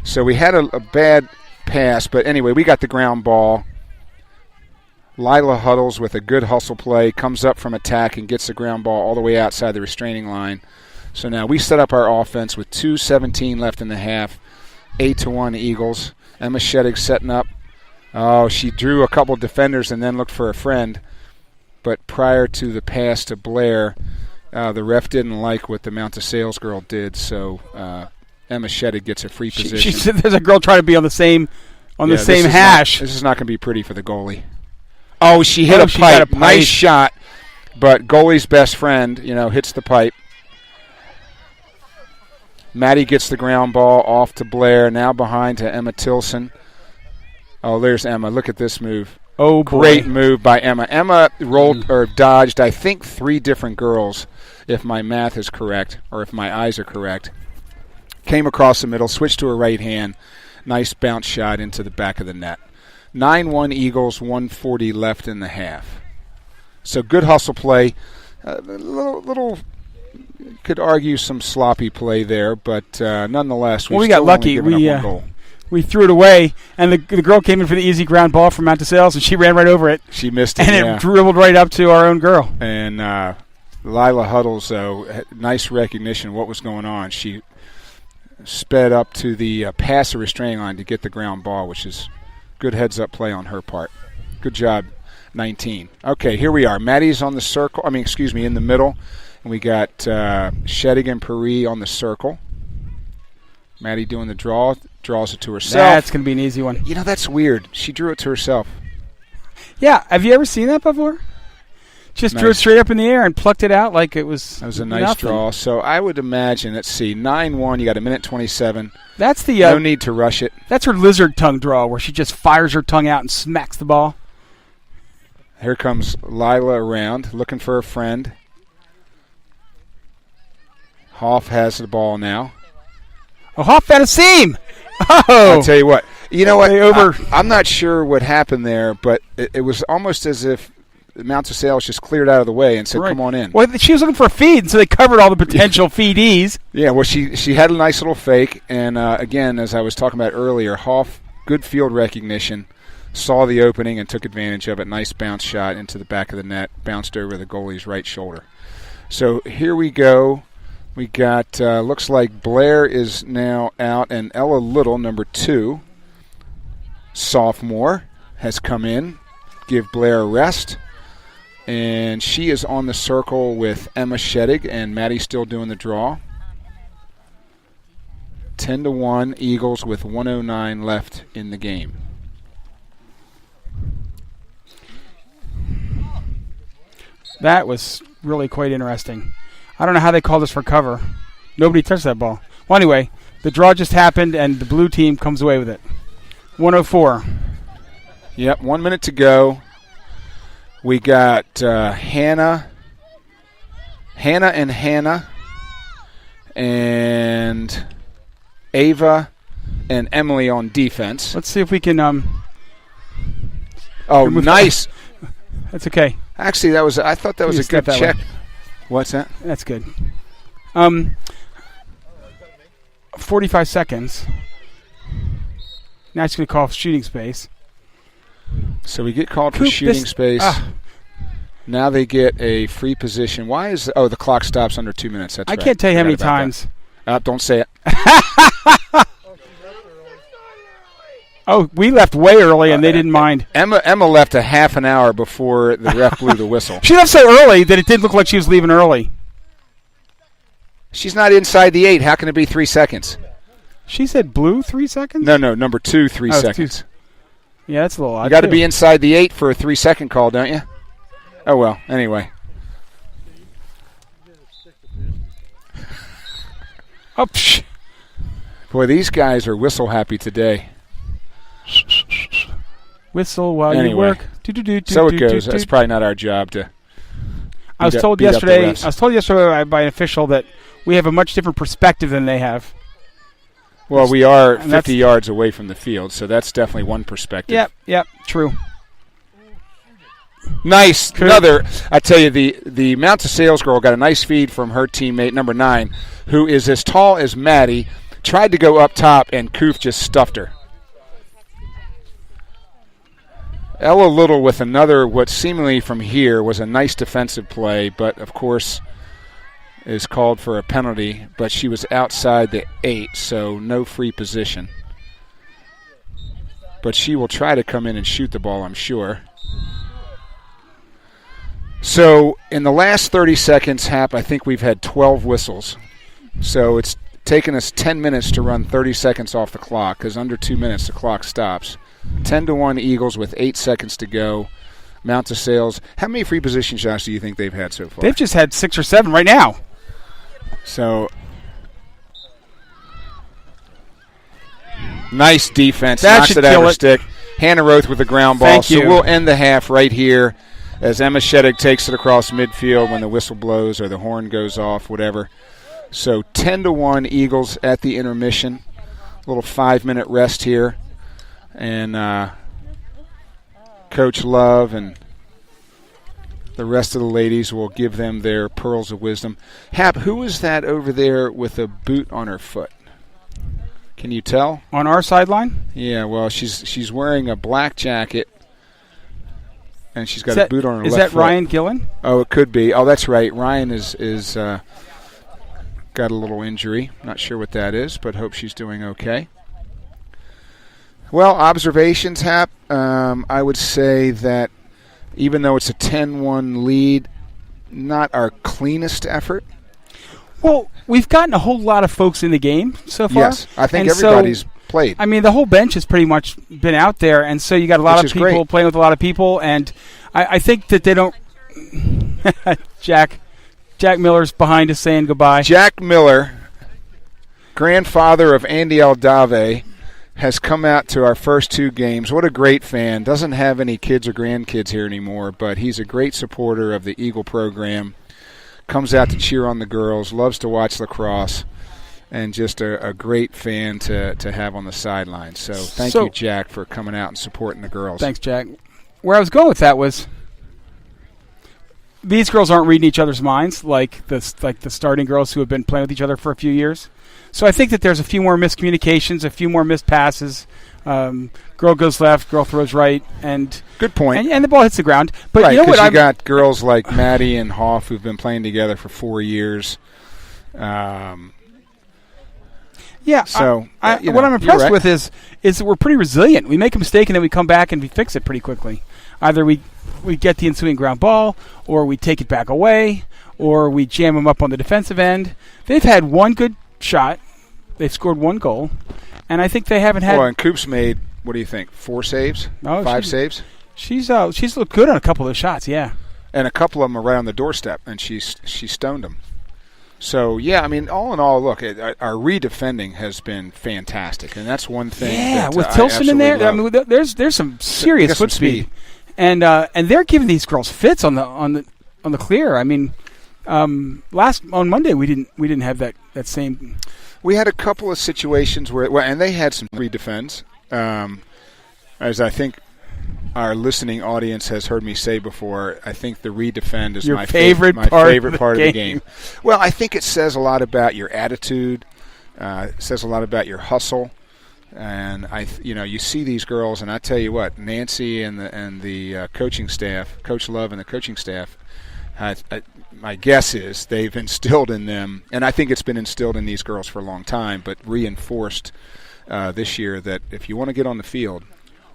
So we had a bad pass, but anyway, we got the ground ball. Lila huddles with a good hustle play, comes up from attack and gets the ground ball all the way outside the restraining line. So now we set up our offense with 2:17 left in the half, 8-1 Eagles. Emma Sheddick setting up. Oh, she drew a couple defenders and then looked for a friend. But prior to the pass to Blair, the ref didn't like what the Mount of Sales girl did, so Emma Sheddick gets a free position. She said there's a girl trying to be on the same hash. This is not going to be pretty for the goalie. Oh, she hit a pipe. Nice shot, but goalie's best friend, hits the pipe. Maddie gets the ground ball off to Blair, now behind to Emma Tilson. Oh, there's Emma. Look at this move. Oh, boy. Great move by Emma. Emma rolled or dodged, I think, 3 different girls, if my math is correct, or if my eyes are correct. Came across the middle, switched to her right hand. Nice bounce shot into the back of the net. 9-1 Eagles, 1:40 left in the half. So good hustle play. Little could argue some sloppy play there, but nonetheless, we got lucky. We threw it away, and the girl came in for the easy ground ball from Mount of Sales, and she ran right over it. She missed it, and it dribbled right up to our own girl. And Lila Huddles, though, nice recognition of what was going on. She sped up to the passer restraining line to get the ground ball, which is good heads-up play on her part. Good job, 19. Okay, here we are. Maddie's on the circle. In the middle. And we got Sheddick and Paris on the circle. Maddie doing the draws it to herself. That's going to be an easy one. That's weird. She drew it to herself. Yeah, have you ever seen that before? Just drew it straight up in the air and plucked it out like it was That was a nice draw. So I would imagine, let's see, 9-1, you got a minute 27. That's the no need to rush it. That's her lizard tongue draw where she just fires her tongue out and smacks the ball. Here comes Lila around, looking for a friend. Hoff has the ball now. Oh, Hoff found a seam! Oh! I'll tell you what. You know what? I'm not sure what happened there, but it was almost as if Mounts of Sales just cleared out of the way and said, Right. come on in. Well, she was looking for a feed, so they covered all the potential feedees. Yeah, well, she had a nice little fake. And, again, as I was talking about earlier, Hoff, good field recognition, saw the opening and took advantage of it. Nice bounce shot into the back of the net, bounced over the goalie's right shoulder. So here we go. We got, looks like Blair is now out, and Ella Little, number 2, sophomore, has come in. Give Blair a rest. And she is on the circle with Emma Shedig, and Maddie's still doing the draw. 10-1 Eagles with 1:09 left in the game. That was really quite interesting. I don't know how they called us for cover. Nobody touched that ball. Well, anyway, the draw just happened, and the blue team comes away with it. 104. Yep, 1 minute to go. We got Hannah and Ava and Emily on defense. Let's see if we can. Oh, nice. That's okay. Actually, I thought that was a good check. What's that? That's good. 45 seconds. Now it's going to call shooting space. So we get called for shooting space. Now they get a free position. Why is the clock stops under 2 minutes? That's I right. can't tell you how many times. Don't say it. Oh, we left way early and they didn't mind. Emma left a half an hour before the ref blew the whistle. She left so early that it didn't look like she was leaving early. She's not inside the 8. How can it be 3 seconds? She said blue 3 seconds? No, number 2, 3 seconds. Yeah, that's a little odd. You got to be inside the 8 for a 3-second call, don't you? Oh, well, anyway. Oh, psh. Boy, these guys are whistle happy today. Whistle while you work. So it goes. That's probably not our job to. I was told yesterday by an official that we have a much different perspective than they have. Well, we are 50 yards away from the field, so that's definitely one perspective. Yep, true. Nice. Another. I tell you, the Mounts of Sales girl got a nice feed from her teammate, number 9, who is as tall as Maddie, tried to go up top, and Koof just stuffed her. Ella Little with another, what seemingly from here was a nice defensive play, but of course is called for a penalty, but she was outside the 8, so no free position. But she will try to come in and shoot the ball, I'm sure. So in the last 30 seconds, Hap, I think we've had 12 whistles. So it's taken us 10 minutes to run 30 seconds off the clock, because under 2 minutes the clock stops. 10-1 Eagles with 8 seconds to go. Mounts of Sales. How many free position shots do you think they've had so far? They've just had 6 or 7 right now. So nice defense. That knocks should it out of kill her it. stick. Hannah Roth with the ground ball. Thank you. So we'll end the half right here as Emma Shedig takes it across midfield when the whistle blows or the horn goes off, whatever. So 10-1 Eagles at the intermission. A little 5-minute rest here. And Coach Love and the rest of the ladies will give them their pearls of wisdom. Hap, who is that over there with a boot on her foot? Can you tell? On our sideline? Yeah, well, she's wearing a black jacket, and she's got a boot on her left foot. Is that Ryan Gillen? Oh, it could be. Oh, that's right. Ryan is got a little injury. Not sure what that is, but hope she's doing okay. Well, observations, Hap. I would say that even though it's a 10-1 lead, not our cleanest effort. Well, we've gotten a whole lot of folks in the game so far. Yes, I think everybody's played. I mean, the whole bench has pretty much been out there, and so you got a lot of people playing with a lot of people, and I think that they don't – Jack Miller's behind us saying goodbye. Jack Miller, grandfather of Andy Aldave, has come out to our first 2 games. What a great fan. Doesn't have any kids or grandkids here anymore, but he's a great supporter of the Eagle program. Comes out to cheer on the girls, loves to watch lacrosse, and just a great fan to have on the sidelines. So thank you, Jack, for coming out and supporting the girls. Thanks, Jack. Where I was going with that was these girls aren't reading each other's minds like the starting girls who have been playing with each other for a few years. So I think that there's a few more miscommunications, a few more missed passes. Girl goes left, girl throws right, and good point. And the ball hits the ground. But right, you know what? You got girls like Maddie and Hoff who've been playing together for 4 years. Yeah. So what I'm impressed with is that we're pretty resilient. We make a mistake and then we come back and we fix it pretty quickly. Either we get the ensuing ground ball, or we take it back away, or we jam them up on the defensive end. They've had one good shot. They've scored one goal. And I think they haven't had. Well, and Coop's made, what do you think, 4 saves? Oh, 5 saves? She's looked good on a couple of those shots, yeah. And a couple of them are right on the doorstep, and she stoned them. So, yeah, I mean, all in all, look, our redefending has been fantastic, and that's one thing. Yeah, with Tilson in there, I mean, there's some serious foot speed. And they're giving these girls fits on the clear. I mean, on Monday we didn't have that same. We had a couple of situations where, and they had some redefends, as I think our listening audience has heard me say before. I think the redefend is my favorite part of the game. Well, I think it says a lot about your attitude. It says a lot about your hustle. And you see these girls, and I tell you what, Nancy and the coaching staff, Coach Love and the coaching staff, my guess is they've instilled in them, and I think it's been instilled in these girls for a long time, but reinforced this year that if you want to get on the field,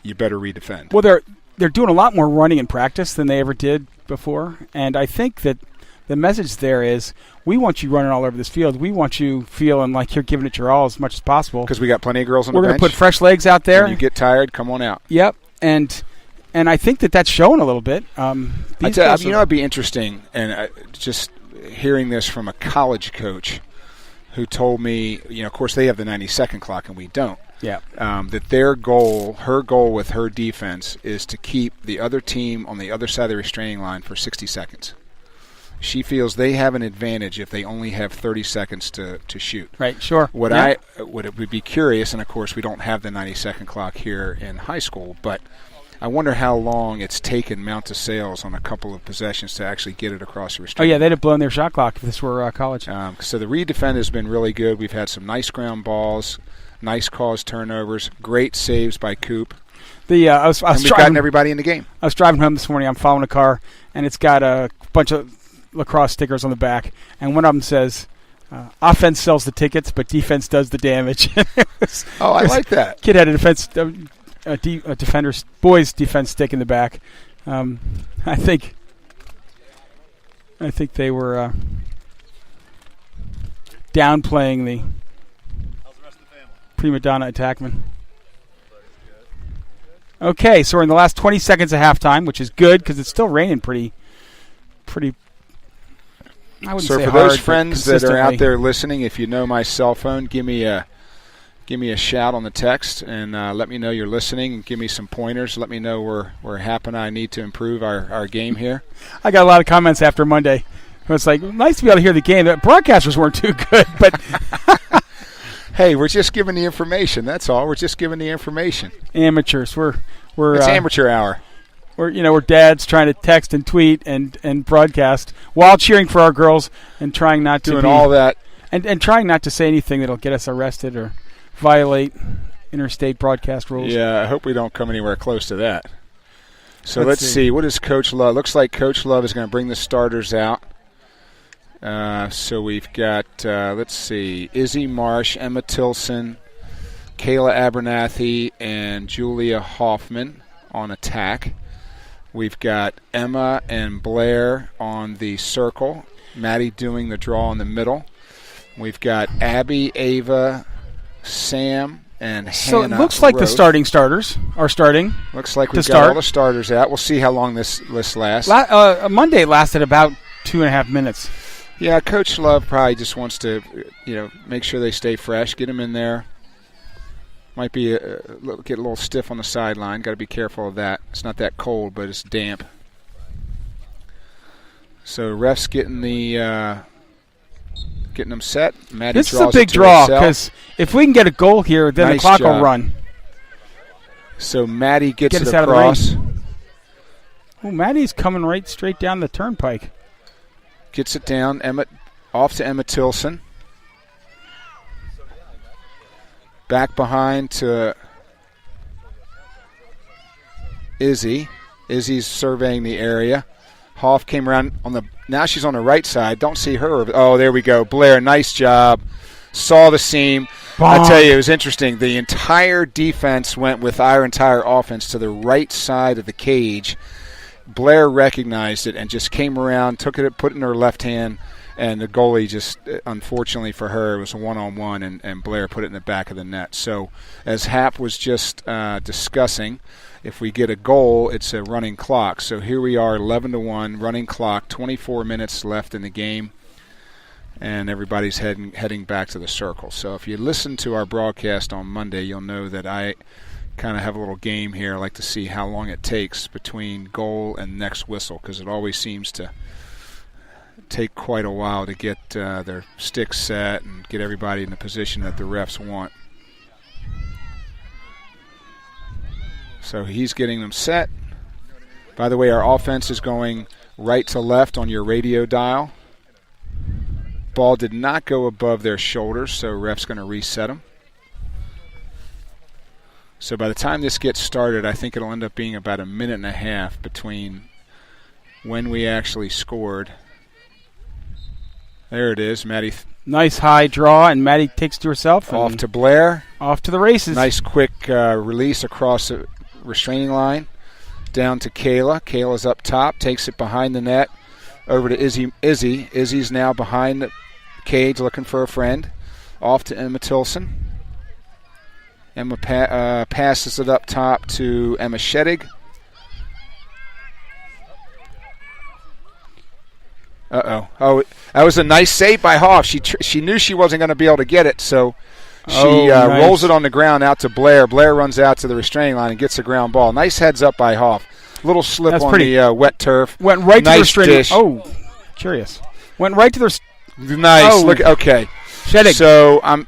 you better redefend. Well, they're doing a lot more running in practice than they ever did before, and I think that the message there is, we want you running all over this field. We want you feeling like you're giving it your all as much as possible. Because we got plenty of girls on the bench. We're going to put fresh legs out there. When you get tired, come on out. Yep, and I think that's showing a little bit. It'd be interesting, and just hearing this from a college coach who told me, of course they have the 90-second clock and we don't. Yeah. That her goal with her defense is to keep the other team on the other side of the restraining line for 60 seconds. She feels they have an advantage if they only have 30 seconds to shoot. Right, sure. I would be curious, and of course we don't have the 90-second clock here in high school, but I wonder how long it's taken Mount DeSales on a couple of possessions to actually get it across the restraining. Oh, yeah, they'd have blown their shot clock if this were college. So the redefend has been really good. We've had some nice ground balls, nice caused turnovers, great saves by Coop. We've gotten everybody in the game. I was driving home this morning. I'm following a car, and it's got a bunch of lacrosse stickers on the back, and one of them says, offense sells the tickets, but defense does the damage. I like that. Kid had a defender's boys defense stick in the back. I think they were downplaying the prima donna attackman. Okay, so we're in the last 20 seconds of halftime, which is good because it's still raining pretty. I wouldn't say for hard, those friends that are out there listening, if you know my cell phone, give me a shout on the text and let me know you're listening and give me some pointers. Let me know where Hap and I need to improve our game here. I got a lot of comments after Monday. It's like, nice to be able to hear the game. The broadcasters weren't too good, but hey, we're just giving the information. That's all. We're just giving the information. Amateurs. We're it's amateur hour. We're dads trying to text and tweet and broadcast while cheering for our girls and trying not to doing all that and trying not to say anything that'll get us arrested or violate interstate broadcast rules. Yeah, I hope we don't come anywhere close to that. So let's see. What is Coach Love? Looks like Coach Love is going to bring the starters out. So we've got, let's see, Izzy Marsh, Emma Tilson, Kayla Abernathy, and Julia Hoffman on attack. We've got Emma and Blair on the circle, Maddie doing the draw in the middle. We've got Abby, Ava, Sam, and Hannah. So it looks like the starters are starting. Looks like we've got all the starters out. We'll see how long this list lasts. Monday lasted about 2.5 minutes. Yeah, Coach Love probably just wants to, make sure they stay fresh, get them in there. Might be get a little stiff on the sideline. Got to be careful of that. It's not that cold, but it's damp. So refs getting them set. Maddie this is a big draw because if we can get a goal here, then the clock will run. So Maddie gets it across. Oh, Maddie's coming right straight down the turnpike. Gets it down. Off to Emma Tilson. Back behind to Izzy. Izzy's surveying the area. Hoff came around now she's on the right side. Don't see her. Oh, there we go. Blair, nice job. Saw the seam. I tell you, it was interesting. The entire defense went with our entire offense to the right side of the cage. Blair recognized it and just came around, took it, put it in her left hand, and the goalie just, unfortunately for her, it was a one-on-one, and Blair put it in the back of the net. So as Hap was just discussing, if we get a goal, it's a running clock. So here we are, 11-1, running clock, 24 minutes left in the game, and everybody's heading back to the circle. So if you listen to our broadcast on Monday, you'll know that I kind of have a little game here. I like to see how long it takes between goal and next whistle, because it always seems to take quite a while to get their sticks set and get everybody in the position that the refs want. So he's getting them set. By the way, our offense is going right to left on your radio dial. Ball did not go above their shoulders, so ref's going to reset them. So by the time this gets started, I think it'll end up being about a minute and a half between when we actually scored. There it is, Maddie. Nice high draw, and Maddie takes it to herself. Off to Blair. Off to the races. Nice quick release across the restraining line. Down to Kayla. Kayla's up top, takes it behind the net. Over to Izzy. Izzy's now behind the cage looking for a friend. Off to Emma Tilson. Emma passes it up top to Emma Shedig. Oh, that was a nice save by Hoff. She knew she wasn't going to be able to get it, so she nice. Rolls it on the ground out to Blair. Blair runs out to the restraining line and gets a ground ball. Nice heads up by Hoff. Little slip on the wet turf. Went right nice to the restraining. Dish. Oh, curious. Went right to the. Nice. Oh. Look. Okay. Shedig. So I'm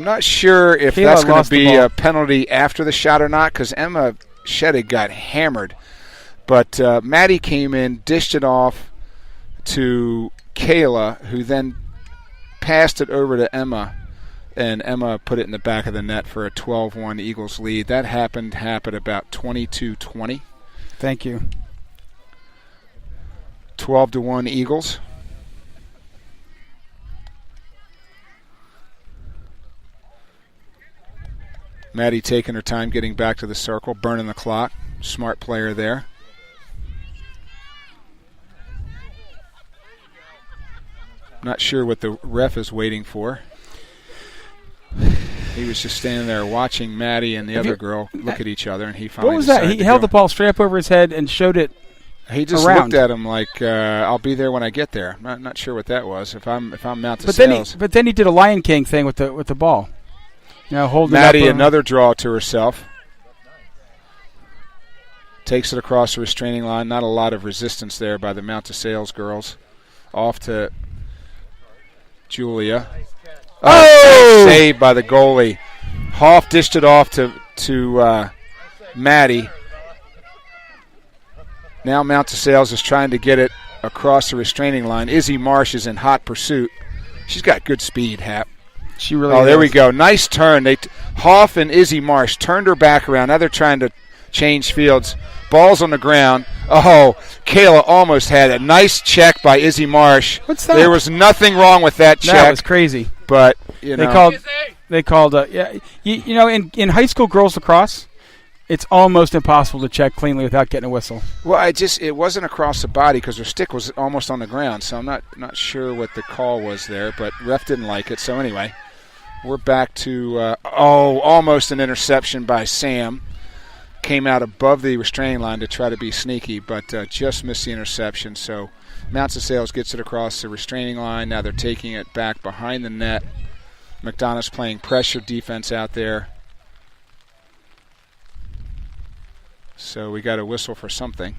not sure if Kayla that's going lost to the be ball. a penalty after the shot or not, because Emma Shedig got hammered. But Maddie came in, dished it off to Kayla, who then passed it over to Emma, and Emma put it in the back of the net for a 12-1 Eagles lead. That happened about 22-20. Thank you. 12-1 Eagles. Maddie taking her time getting back to the circle, burning the clock. Smart player there. Not sure what the ref is waiting for. He was just standing there watching Maddie and the other girl look at each other, and he finally What was that? decided He held the ball straight up over his head and showed it. He just around. looked at him like, "I'll be there when I get there." Not sure what that was. If I'm Mount to But Sales. then he did a Lion King thing with the ball. You know, holding Maddie, it up another draw to herself. Takes it across the restraining line. Not a lot of resistance there by the Mount to Sales girls. Off to Julia. Oh! Saved by the goalie. Hoff dished it off to Maddie. Now Mount to Sales is trying to get it across the restraining line. Izzy Marsh is in hot pursuit. She's got good speed, Hap. She really Oh, there does. we go. Nice turn. Hoff and Izzy Marsh turned her back around. Now they're trying to change fields. Ball's on the ground. Oh, Kayla almost had it. Nice check by Izzy Marsh. What's that? There was nothing wrong with that check. That was crazy. But, you know. They called. You know, in high school girls lacrosse, it's almost impossible to check cleanly without getting a whistle. Well, it wasn't across the body because her stick was almost on the ground, so I'm not sure what the call was there, but ref didn't like it. So anyway, we're back to almost an interception by Sam. Came out above the restraining line to try to be sneaky, but just missed the interception. So Mount to Sales gets it across the restraining line. Now they're taking it back behind the net. McDonough's playing pressure defense out there. So we got a whistle for something.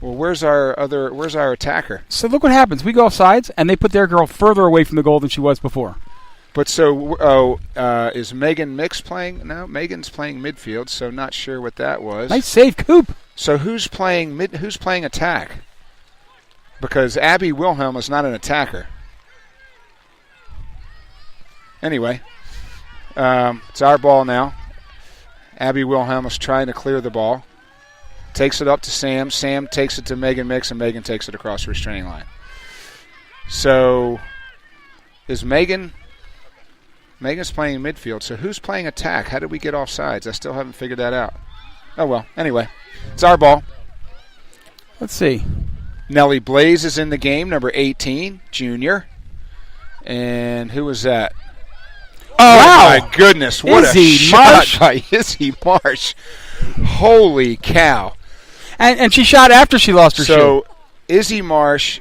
Where's our attacker? So look what happens. We go off sides, and they put their girl further away from the goal than she was before. But so, is Megan Mix playing? No, Megan's playing midfield, so not sure what that was. Nice save, Coop. So who's playing Who's playing attack? Because Abby Wilhelm is not an attacker. Anyway, it's our ball now. Abby Wilhelm is trying to clear the ball. Takes it up to Sam. Sam takes it to Megan Mix, and Megan takes it across the restraining line. So is Megan's playing midfield. So who's playing attack? How did we get offsides? I still haven't figured that out. Oh, well. Anyway, it's our ball. Let's see. Nellie Blaze is in the game, number 18, junior. And who was that? Oh, wow. My goodness. What Izzy a shot Marsh. by Izzy Marsh. Holy cow. And she shot after she lost her shoe. So Izzy Marsh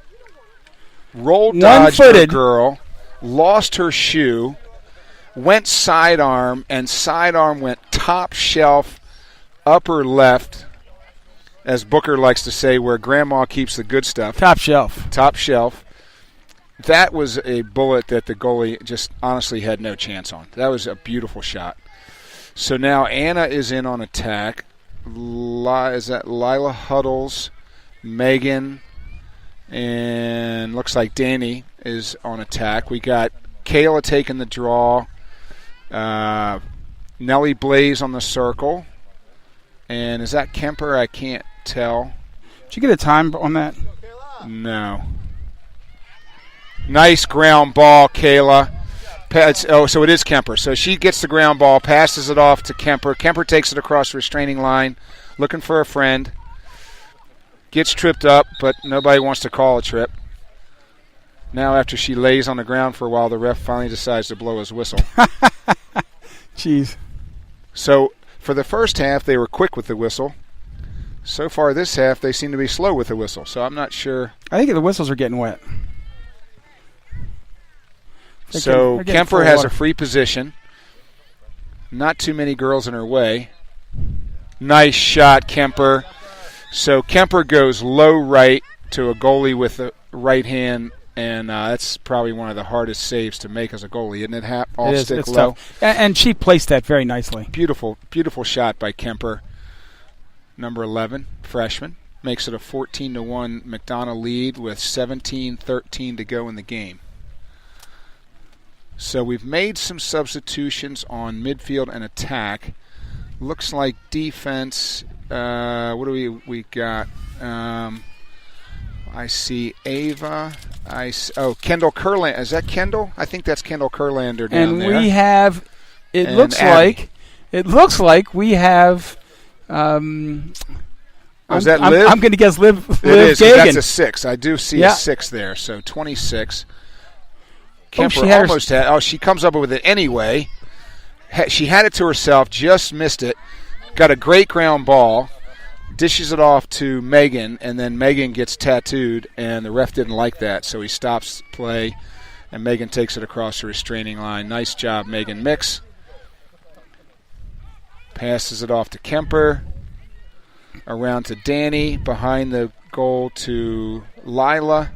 rolled dodged her girl, lost her shoe, went sidearm, and sidearm went top shelf, upper left, as Booker likes to say, where grandma keeps the good stuff. Top shelf. Top shelf. That was a bullet that the goalie just honestly had no chance on. That was a beautiful shot. So now Anna is in on attack. Is that Lila Huddles, Megan, and looks like Danny is on attack. We got Kayla taking the draw, Nellie Blaze on the circle, and is that Kemper? I can't tell. Did you get a time on that? No. Nice ground ball, Kayla. So it is Kemper. So she gets the ground ball, passes it off to Kemper. Kemper takes it across the restraining line, looking for a friend. Gets tripped up, but nobody wants to call a trip. Now after she lays on the ground for a while, the ref finally decides to blow his whistle. Jeez. So for the first half, they were quick with the whistle. So far this half, they seem to be slow with the whistle. So I'm not sure. I think the whistles are getting wet. So Kemper has a free position. Not too many girls in her way. Nice shot, Kemper. So Kemper goes low right to a goalie with the right hand, and that's probably one of the hardest saves to make as a goalie, isn't it? Off stick it's low. Tough. And she placed that very nicely. Beautiful, beautiful shot by Kemper. Number 11, freshman. Makes it a 14-1 McDonough lead with 17-13 to go in the game. So we've made some substitutions on midfield and attack. Looks like defense. What do we got? I see Ava. Kendall Kurlander. Is that Kendall? I think that's Kendall Kurlander down there. And we have. It looks like we have. Is that Liv? I'm going to guess Liv. It is. Gagan. That's a 6. I do see a 6 there. So 26. Kemper almost had. Oh, she comes up with it anyway. She had it to herself, just missed it. Got a great ground ball, dishes it off to Megan, and then Megan gets tattooed, and the ref didn't like that, so he stops play, and Megan takes it across the restraining line. Nice job, Megan Mix. Passes it off to Kemper, around to Danny, behind the goal to Lila.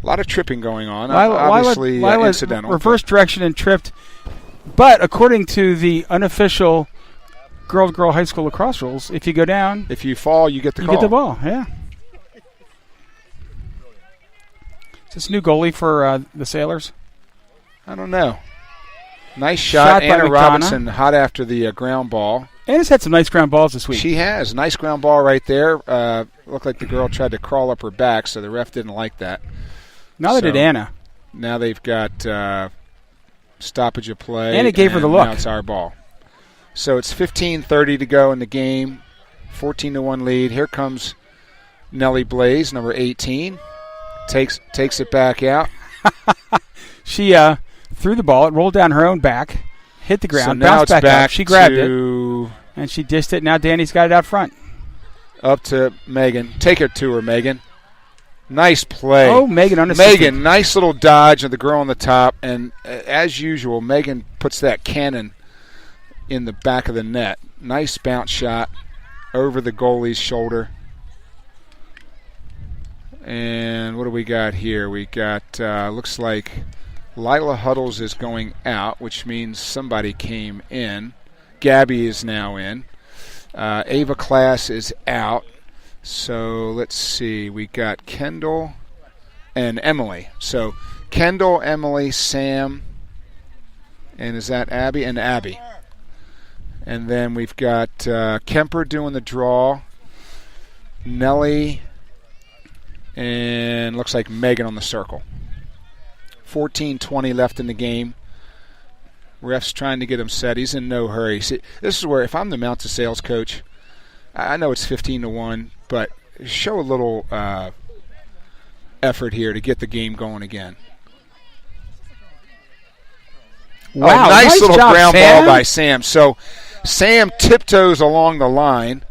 A lot of tripping going on. Obviously, incidental. Reverse direction and tripped. But according to the unofficial girl-to-girl high school lacrosse rules, if you go down, if you fall, you get the call. You get the ball. Yeah. Is this new goalie for the Sailors? I don't know. Nice shot. Anna Robinson hot after the ground ball. Anna's had some nice ground balls this week. She has. Nice ground ball right there. Looked like the girl tried to crawl up her back, so the ref didn't like that. Neither did Anna. Now they've got stoppage of play. Anna gave her the look. Now it's our ball. So it's 15:30 to go in the game. 14-1 lead. Here comes Nellie Blaze, number 18. Takes it back out. She threw the ball. It rolled down her own back, hit the ground, so now bounced it's back up. She grabbed it, and she dished it. Now Danny's got it out front. Up to Megan. Take it to her, Megan. Nice play. Oh, Megan unassisted. Megan, nice little dodge of the girl on the top. And as usual, Megan puts that cannon in the back of the net. Nice bounce shot over the goalie's shoulder. And what do we got here? We got, looks like Lila Huddles is going out, which means somebody came in. Gabby is now in. Ava Class is out. So let's see. We got Kendall and Emily. So Kendall, Emily, Sam, and is that Abby? And Abby. And then we've got Kemper doing the draw, Nellie, and looks like Megan on the circle. 14:20 left in the game. Ref's trying to get him set. He's in no hurry. See, this is where, if I'm the Mount to Sales coach, I know it's 15-1, but show a little effort here to get the game going again. Wow, nice little job, ground Sam. ball by Sam. So Sam tiptoes along the line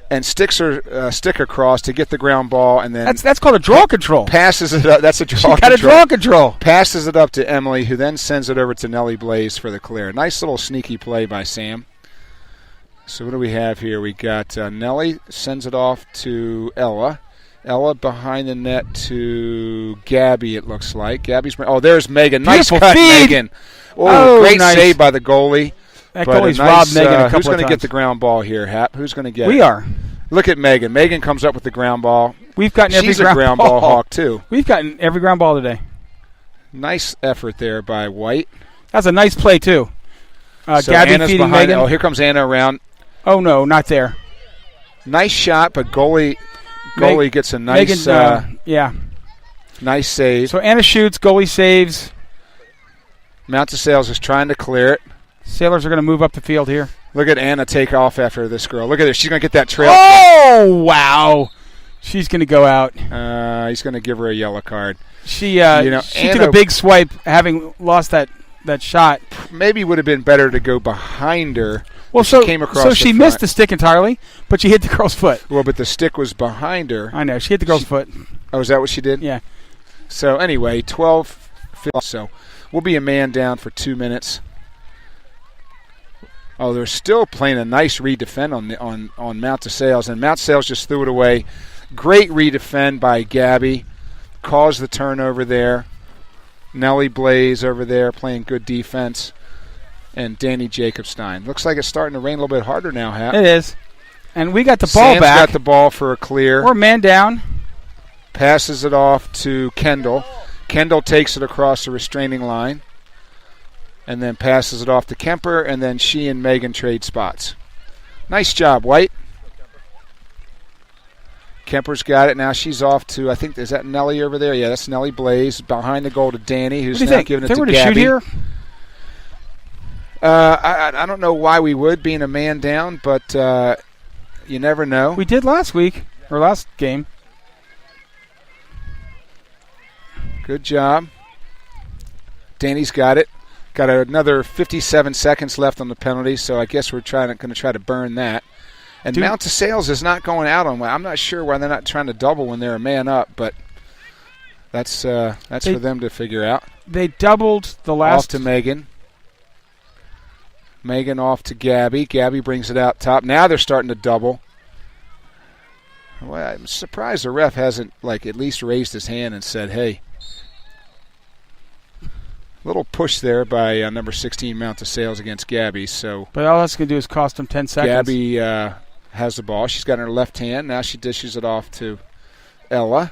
and sticks her stick across to get the ground ball, and then That's called a draw control. passes it up. That's a draw She got control. a draw control. Passes it up to Emily, who then sends it over to Nellie Blaze for the clear. Nice little sneaky play by Sam. So what do we have here? We got Nellie sends it off to Ella. Ella behind the net to Gabby, it looks like. There's Megan. Nice Beautiful cut, feed. Megan. Oh, great nice. save by the goalie. That But goalie's a nice, robbed Megan a couple who's of going to times. get the ground ball here, Hap? Who's going to get it? We are. Look at Megan. Megan comes up with the ground ball. We've gotten every She's a ground ball hawk, too. We've gotten every ground ball today. Nice effort there by White. That's a nice play, too. So Gabby Anna's feeding behind. Megan. Oh, here comes Anna around. Oh, no, not there. Nice shot, but goalie gets a nice nice save. So Anna shoots, goalie saves. Mount to Sales is trying to clear it. Sailors are going to move up the field here. Look at Anna take off after this girl. Look at her. She's going to get that trail. Oh, wow. She's going to go out. He's going to give her a yellow card. She Anna took a big swipe, having lost that shot. Maybe would have been better to go behind her. Well, she came across so she the missed front. the stick entirely, but she hit the girl's foot. Well, but the stick was behind her. I know. She hit the girl's foot. Oh, is that what she did? Yeah. So anyway, 12. So we'll be a man down for 2 minutes. Oh, they're still playing a nice redefend on Mount to Sales, and Mount Sales just threw it away. Great redefend by Gabby. Caused the turnover there. Nellie Blaze over there playing good defense. And Danny Jacobstein. Looks like it's starting to rain a little bit harder now, Hap. It is. And we got the ball Sam's back. got the ball for a clear. We're man down. Passes it off to Kendall. Kendall takes it across the restraining line. And then passes it off to Kemper, and then she and Megan trade spots. Nice job, White. Kemper's got it. Now she's off to, I think, is that Nellie over there? Yeah, that's Nellie Blaze. Behind the goal to Danny, who's now giving it to Gabby. If they were to shoot here? I don't know why we would, being a man down, but you never know. We did last week, or last game. Good job. Danny's got it. Got another 57 seconds left on the penalty, so I guess we're going to try to burn that. And Mount to Sales is not going out on. I'm not sure why they're not trying to double when they're a man up, but that's for them to figure out. They doubled the last. Off to Megan. Megan off to Gabby. Gabby brings it out top. Now they're starting to double. Well, I'm surprised the ref hasn't at least raised his hand and said, "Hey." Little push there by number 16 Mount to Sales against Gabby. But all that's going to do is cost them 10 seconds. Gabby has the ball. She's got it in her left hand. Now she dishes it off to Ella.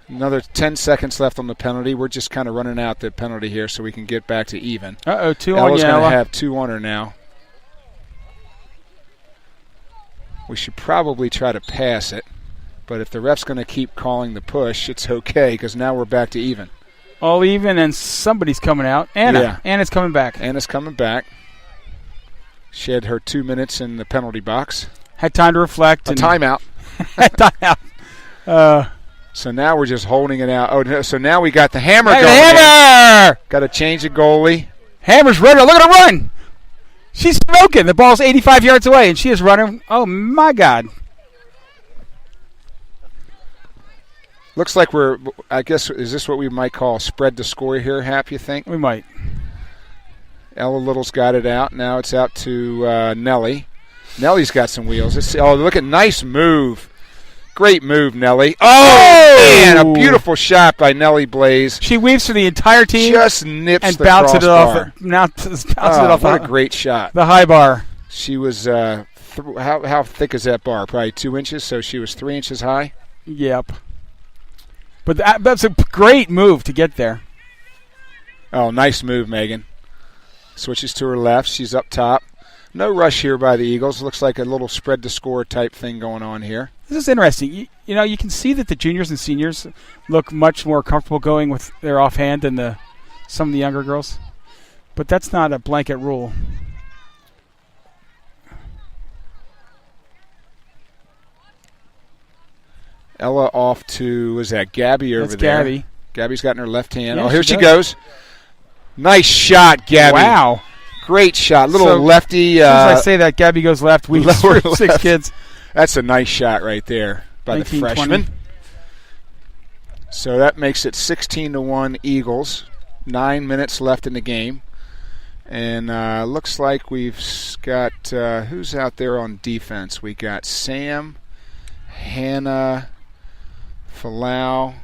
Another 10 seconds left on the penalty. We're just kind of running out the penalty here so we can get back to even. 2 Ella's on going to Ella. have 2 on her now. We should probably try to pass it. But if the ref's going to keep calling the push, it's okay because now we're back to even. All even, and somebody's coming out. Anna. Yeah. Anna's coming back. Anna's coming back. She had her 2 minutes in the penalty box. Had time to reflect. A timeout. Had timeout. So now we're just holding it out. Oh, so now we got the hammer Hey, going. the hammer! Got to change the goalie. Hammer's ready. Look at her run. She's smoking. The ball's 85 yards away, and she is running. Oh, my God. Looks like I guess, is this what we might call spread the score here, Hap, you think? We might. Ella Little's got it out. Now it's out to Nellie. Nellie's got some wheels. Look at nice move. Great move, Nellie. Oh, man, a beautiful shot by Nellie Blaze. She weaves through the entire team. Just nips and the bounces it crossbar. What a great shot. The high bar. She was, how thick is that bar? Probably 2 inches, so she was 3 inches high? Yep. But that's a great move to get there. Oh, nice move, Megan. Switches to her left. She's up top. No rush here by the Eagles. Looks like a little spread to score type thing going on here. This is interesting. You can see that the juniors and seniors look much more comfortable going with their offhand than some of the younger girls. But that's not a blanket rule. Ella off to, is that Gabby over that's there? Gabby. Gabby's got in her left hand. Yeah, here she goes. Nice shot, Gabby. Wow. Great shot. Little lefty. As soon as I say that, Gabby goes left. We lower six left. kids. That's a nice shot right there by 19, the freshman. 20. So that makes it 16-1 Eagles. 9 minutes left in the game. And looks like we've got, who's out there on defense? We got Sam, Hannah, Falau,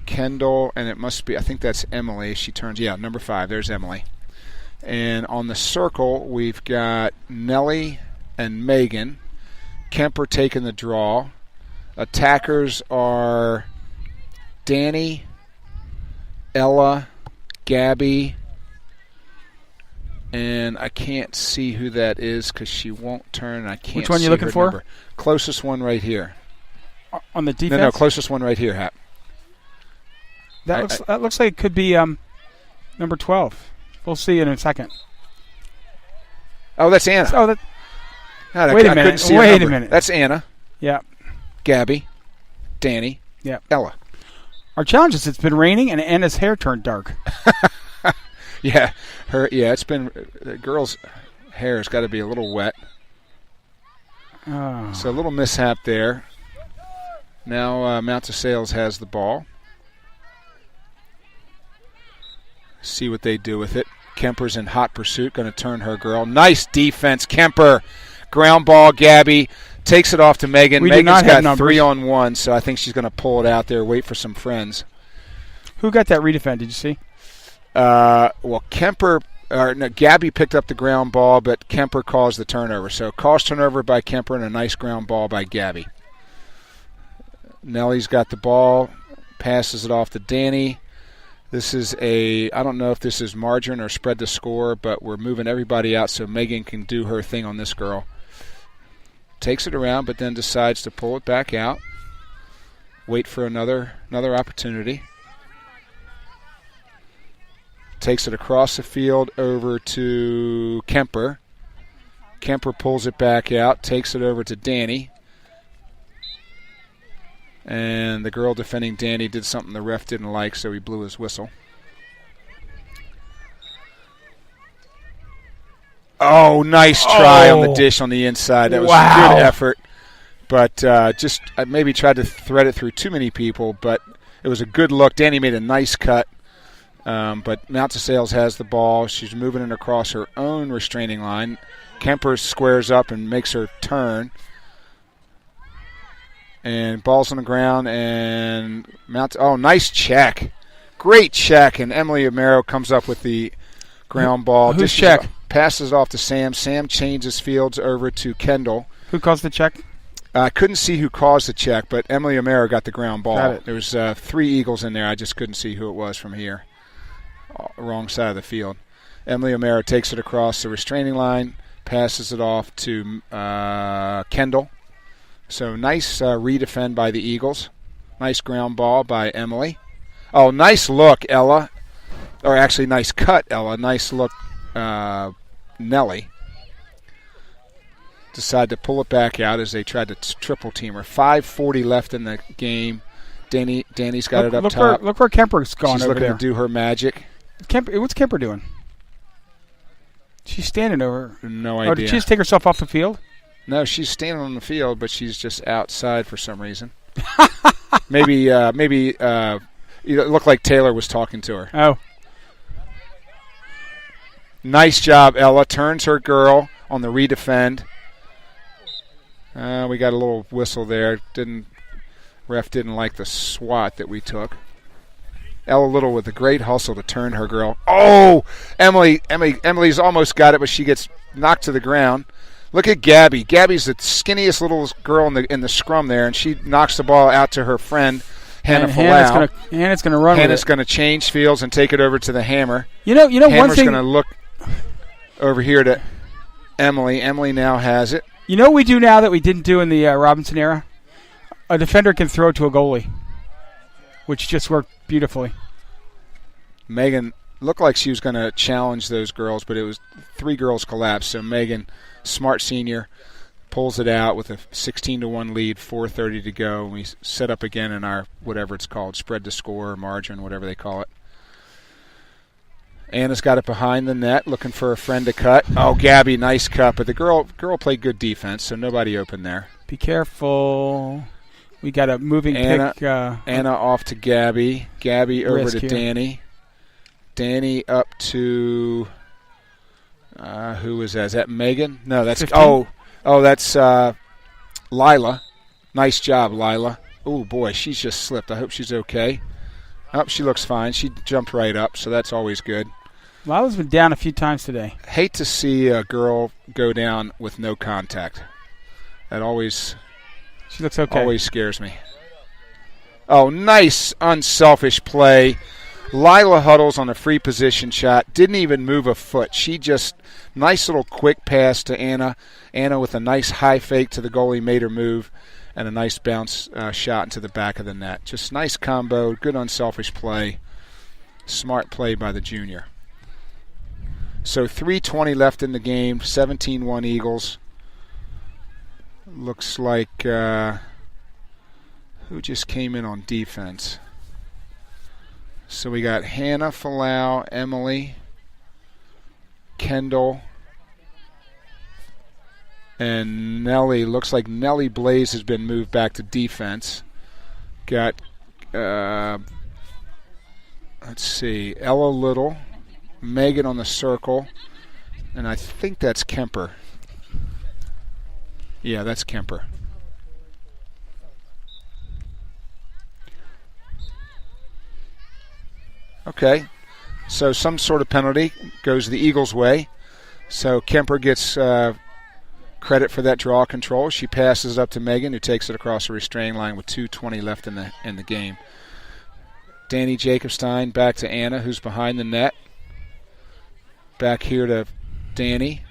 Kendall, and it must be, I think that's Emily. She turns, number 5. There's Emily. And on the circle, we've got Nellie and Megan. Kemper taking the draw. Attackers are Danny, Ella, Gabby, and I can't see who that is because she won't turn. I can't. Which one are you see looking her for? Number. Closest one right here. On the defense? No, closest one right here, Hap. That looks like it could be number 12. We'll see in a second. Oh, that's Anna. Oh, that. God, Wait a I minute. couldn't see her Wait number. a minute. That's Anna. Yeah. Gabby, Danny, Ella. Our challenge is it's been raining and Anna's hair turned dark. Yeah, it's been, the girl's hair has got to be a little wet. Oh. So a little mishap there. Now Mount to Sales has the ball. See what they do with it. Kemper's in hot pursuit, going to turn her girl. Nice defense, Kemper. Ground ball, Gabby. Takes it off to Megan. Megan's got 3-on-1, so I think she's going to pull it out there, wait for some friends. Who got that redefend, did you see? Gabby picked up the ground ball, but Kemper caused the turnover. So caused turnover by Kemper and a nice ground ball by Gabby. Nellie's got the ball, passes it off to Danny. This is I don't know if this is margin or spread the score, but we're moving everybody out so Megan can do her thing on this girl. Takes it around, but then decides to pull it back out. Wait for another opportunity. Takes it across the field over to Kemper. Kemper pulls it back out, takes it over to Danny. And the girl defending Danny did something the ref didn't like, so he blew his whistle. Oh, nice try on the dish on the inside. That was a good effort. But just maybe tried to thread it through too many people, but it was a good look. Danny made a nice cut. But Mount to Sales has the ball. She's moving it across her own restraining line. Kemper squares up and makes her turn. And ball's on the ground, and nice check. Great check, and Emily Amaro comes up with the ground ball. Who's check? Passes it off to Sam. Sam changes fields over to Kendall. Who caused the check? I couldn't see who caused the check, but Emily Amaro got the ground ball. Got it. There was 3 Eagles in there. I just couldn't see who it was from here. Wrong side of the field. Emily Amaro takes it across the restraining line, passes it off to Kendall. So nice redefend by the Eagles. Nice ground ball by Emily. Oh, nice look, Ella. Or actually, nice cut, Ella. Nice look, Nellie. Decided to pull it back out as they tried to triple team her. 5:40 left in the game. Danny's got it up top. Look where Kemper's gone She's over looking there. to do her magic. What's Kemper doing? She's standing over. No idea. Oh, did she just take herself off the field? No, she's standing on the field, but she's just outside for some reason. maybe it looked like Taylor was talking to her. Oh. Nice job, Ella. Turns her girl on the redefend. We got a little whistle there. Didn't Ref didn't like the swat that we took. Ella Little with a great hustle to turn her girl. Oh, Emily's almost got it, but she gets knocked to the ground. Look at Gabby. Gabby's the skinniest little girl in the scrum there, and she knocks the ball out to her friend, Hannah Falau. Hannah's going to run Hannah's with it. going to change fields and take it over to the Hammer. You know, Hammer's one thing. going to look over here to Emily. Emily now has it. You know what we do now that we didn't do in the Robinson era? A defender can throw to a goalie, which just worked beautifully. Megan looked like she was going to challenge those girls, but it was 3 girls collapsed. So Megan, smart senior, pulls it out with a 16-1 lead, 4:30 to go. We set up again in our whatever it's called, spread to score, margin, whatever they call it. Anna's got it behind the net, looking for a friend to cut. Oh, Gabby, nice cut, but the girl played good defense, so nobody open there. Be careful. We got a moving pick. Anna off to Gabby. Gabby over to here. Danny. Danny up to who is that? Is that Megan? No, that's 15? That's Lila. Nice job, Lila. Oh boy, she's just slipped. I hope she's okay. Oh, she looks fine. She jumped right up, so that's always good. Lila's been down a few times today. Hate to see a girl go down with no contact. That always She looks okay. Always scares me. Oh, nice unselfish play. Lila Huddles on a free position shot. Didn't even move a foot. She just, nice little quick pass to Anna. Anna with a nice high fake to the goalie made her move. And a nice bounce shot into the back of the net. Just nice combo, good unselfish play. Smart play by the junior. So 3:20 left in the game, 17-1 Eagles. Looks like who just came in on defense? So we got Hannah Falau, Emily, Kendall, and Nellie. Looks like Nellie Blaze has been moved back to defense. Got, let's see, Ella Little, Megan on the circle, and I think that's Kemper. Yeah, that's Kemper. Okay, so some sort of penalty goes the Eagles' way. So Kemper gets credit for that draw control. She passes up to Megan, who takes it across the restraining line with 2:20 left in the game. Danny Jacobstein back to Anna, who's behind the net. Back here to Danny.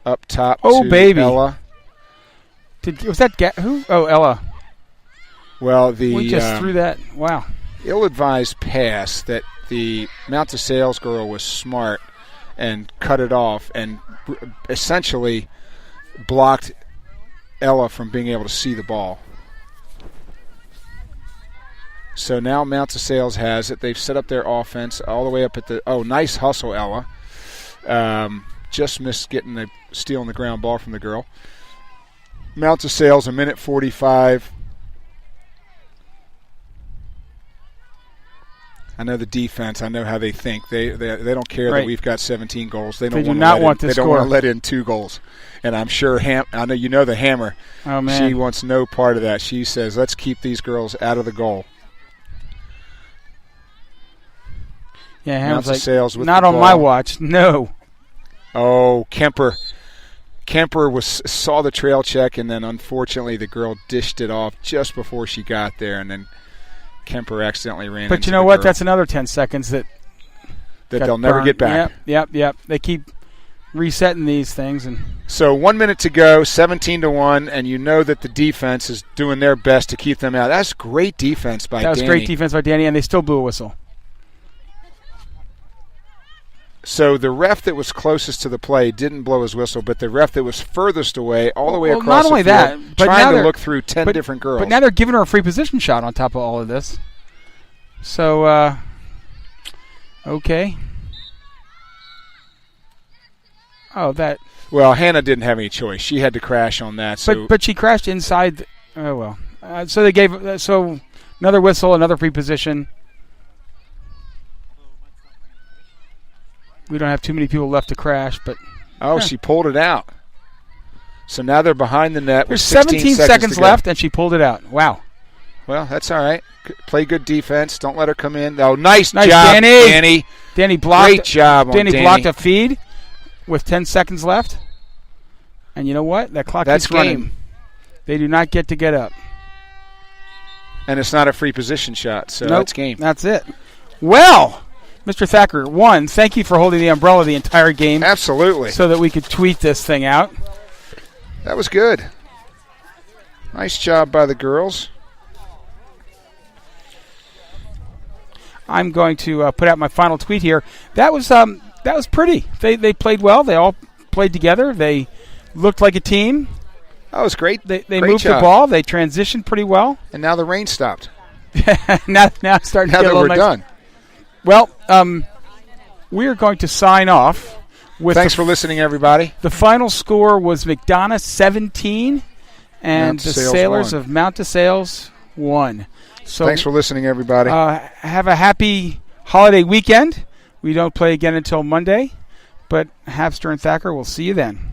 Up top to baby. Ella. Was that who? Oh, Ella. Well, we just threw that. Wow. Ill-advised pass that the Mount to Sales girl was smart and cut it off and essentially blocked Ella from being able to see the ball. So now Mount to Sales has it. They've set up their offense all the way up at the – oh, nice hustle, Ella. Just missed stealing the ground ball from the girl. Mount to Sales, 1:45. I know the defense. I know how they think. They don't care that we've got 17 goals. They don't want to let in 2 goals. And I'm sure I know you know the Hammer. Oh man, she wants no part of that. She says, "Let's keep these girls out of the goal." Yeah, Hammer's like, Sales with not the on ball. my watch. No. Oh, Kemper saw the trail check, and then unfortunately the girl dished it off just before she got there, and then Kemper accidentally ran. But you know what? That's another 10 seconds that they'll never get back. Yep. They keep resetting these things, and so 1 minute to go, 17-1, and you know that the defense is doing their best to keep them out. That's great defense by Danny. That was great defense by Danny, and they still blew a whistle. So the ref that was closest to the play didn't blow his whistle, but the ref that was furthest away, all the way across not only the field, that, but trying to look through 10 different girls. But now they're giving her a free position shot on top of all of this. So, okay. Oh, that. Well, Hannah didn't have any choice. She had to crash on that. So but she crashed inside. Oh well. So they gave another whistle, another free position. We don't have too many people left to crash, but she pulled it out. So now they're behind the net. There's with 17 seconds left, and she pulled it out. Wow. Well, that's all right. Play good defense. Don't let her come in. Oh, nice job, Danny. Danny blocked. Great job on Danny. Danny blocked a feed with 10 seconds left. And you know what? That clock keeps running. They do not get up. And it's not a free position shot, so that's game. That's it. Well, Mr. Thacker, one, thank you for holding the umbrella the entire game. Absolutely. So that we could tweet this thing out. That was good. Nice job by the girls. I'm going to put out my final tweet here. That was pretty. They played well. They all played together. They looked like a team. That was great. They great moved job. the ball. They transitioned pretty well. And now the rain stopped. now it's starting to get a little nice. Done. Well, we are going to sign off. Thanks for listening, everybody. The final score was McDonough 17, and the Sailors of Mount DeSales 1. So thanks for listening, everybody. Have a happy holiday weekend. We don't play again until Monday, but Hapster and Thacker, we'll see you then.